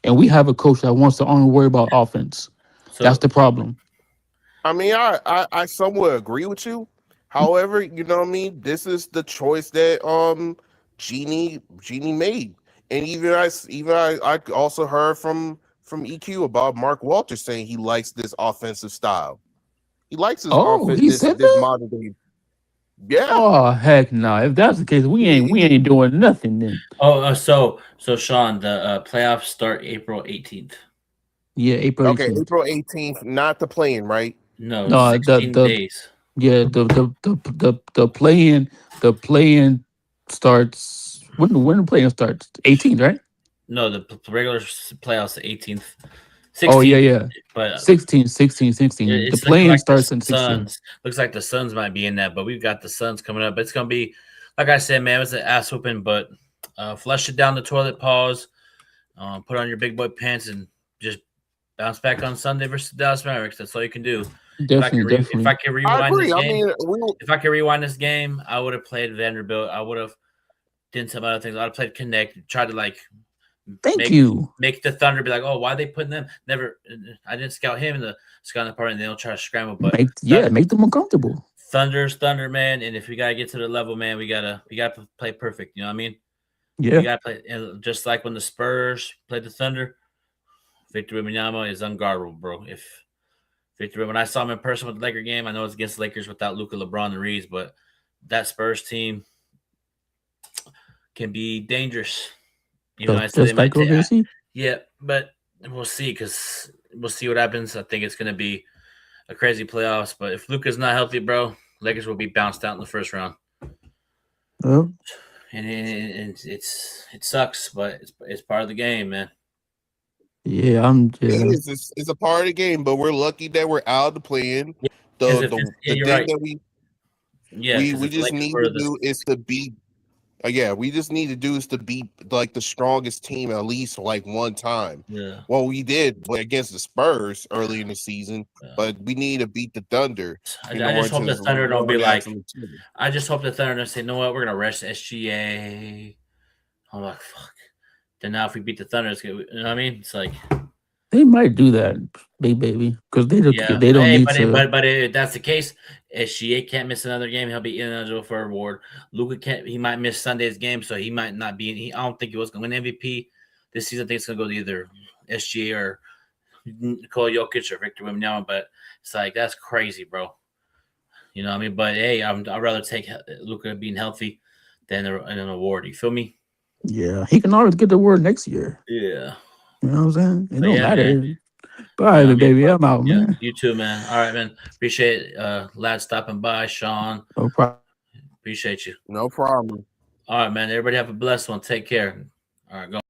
And we have a coach that wants to only worry about offense. So, that's the problem. I mean, I somewhat agree with you. However, you know what I mean? This is the choice that Genie made. And even I also heard from EQ about Mark Walters saying he likes this offensive style. He likes his offense, he said this that? modern day. Yeah. Oh heck no! If that's the case, we ain't doing nothing then. So Sean, the playoffs start April 18th. Yeah, April 18th. Okay, April 18th, not the playing, right? No, No, 16 days. Yeah, the play-in starts when the play-in starts 18th, right? No, the regular playoffs the 18th. 16th, Oh yeah. But 16. it's The play-in like starts the in 16. Suns. Looks like the Suns might be in that, but we've got the Suns coming up. It's gonna be, like I said, man, it was an ass whooping, but flush it down the toilet, pause, put on your big boy pants, and just bounce back on Sunday versus the Dallas Mavericks. That's all you can do. Definitely. If I could rewind I agree. this I game, mean, if I could rewind this game, I would have played Vanderbilt. I would have done some other things. I would have played Connect, tried to make the Thunder be like, oh, why are they putting them? I didn't scout him in the scouting department. And they don't try to scramble, but make them uncomfortable. Thunder's Thunder, man. And if we gotta get to the level, man, we gotta play perfect. You know what I mean? Yeah. We gotta play, and just like when the Spurs played the Thunder, Victor Wembanyama is unguardable, bro. When I saw him in person with the Laker game, I know it's against the Lakers without Luka, LeBron, and Reeves, but that Spurs team can be dangerous. You know, I said they might take, yeah, but we'll see because we'll see what happens. I think it's going to be a crazy playoffs, but if Luka's not healthy, bro, Lakers will be bounced out in the first round. Well, and it sucks, but it's part of the game, man. Yeah, it's a part of the game, but we're lucky that we're out of the play-in. The thing right. that we just need to do is to beat. We just need to do is to beat like the strongest team at least like one time. Yeah. Well, we did against the Spurs early in the season, but we need to beat the Thunder. I just hope the Thunder don't be like. I just hope the Thunder don't say, "You know what? We're gonna rest SGA." I'm like, fuck. Then now if we beat the Thunder, it's good. You know what I mean? It's like they might do that, big baby, because they don't need to. But if that's the case, SGA can't miss another game. He'll be ineligible for an award. Luka can't. He might miss Sunday's game, so he might not be. I don't think he was going to win MVP this season. I think it's going to go to either SGA or Nikola Jokic or Victor Wembanyama. But it's like that's crazy, bro. You know what I mean? But hey, I'd rather take Luka being healthy than an award. You feel me? Yeah, he can always get the award next year. Yeah. You know what I'm saying? It don't matter. Man. All right, baby. I'm out, man. You too, man. All right, man. Appreciate lad stopping by, Sean. No problem. Appreciate you. No problem. All right, man. Everybody have a blessed one. Take care. All right, go.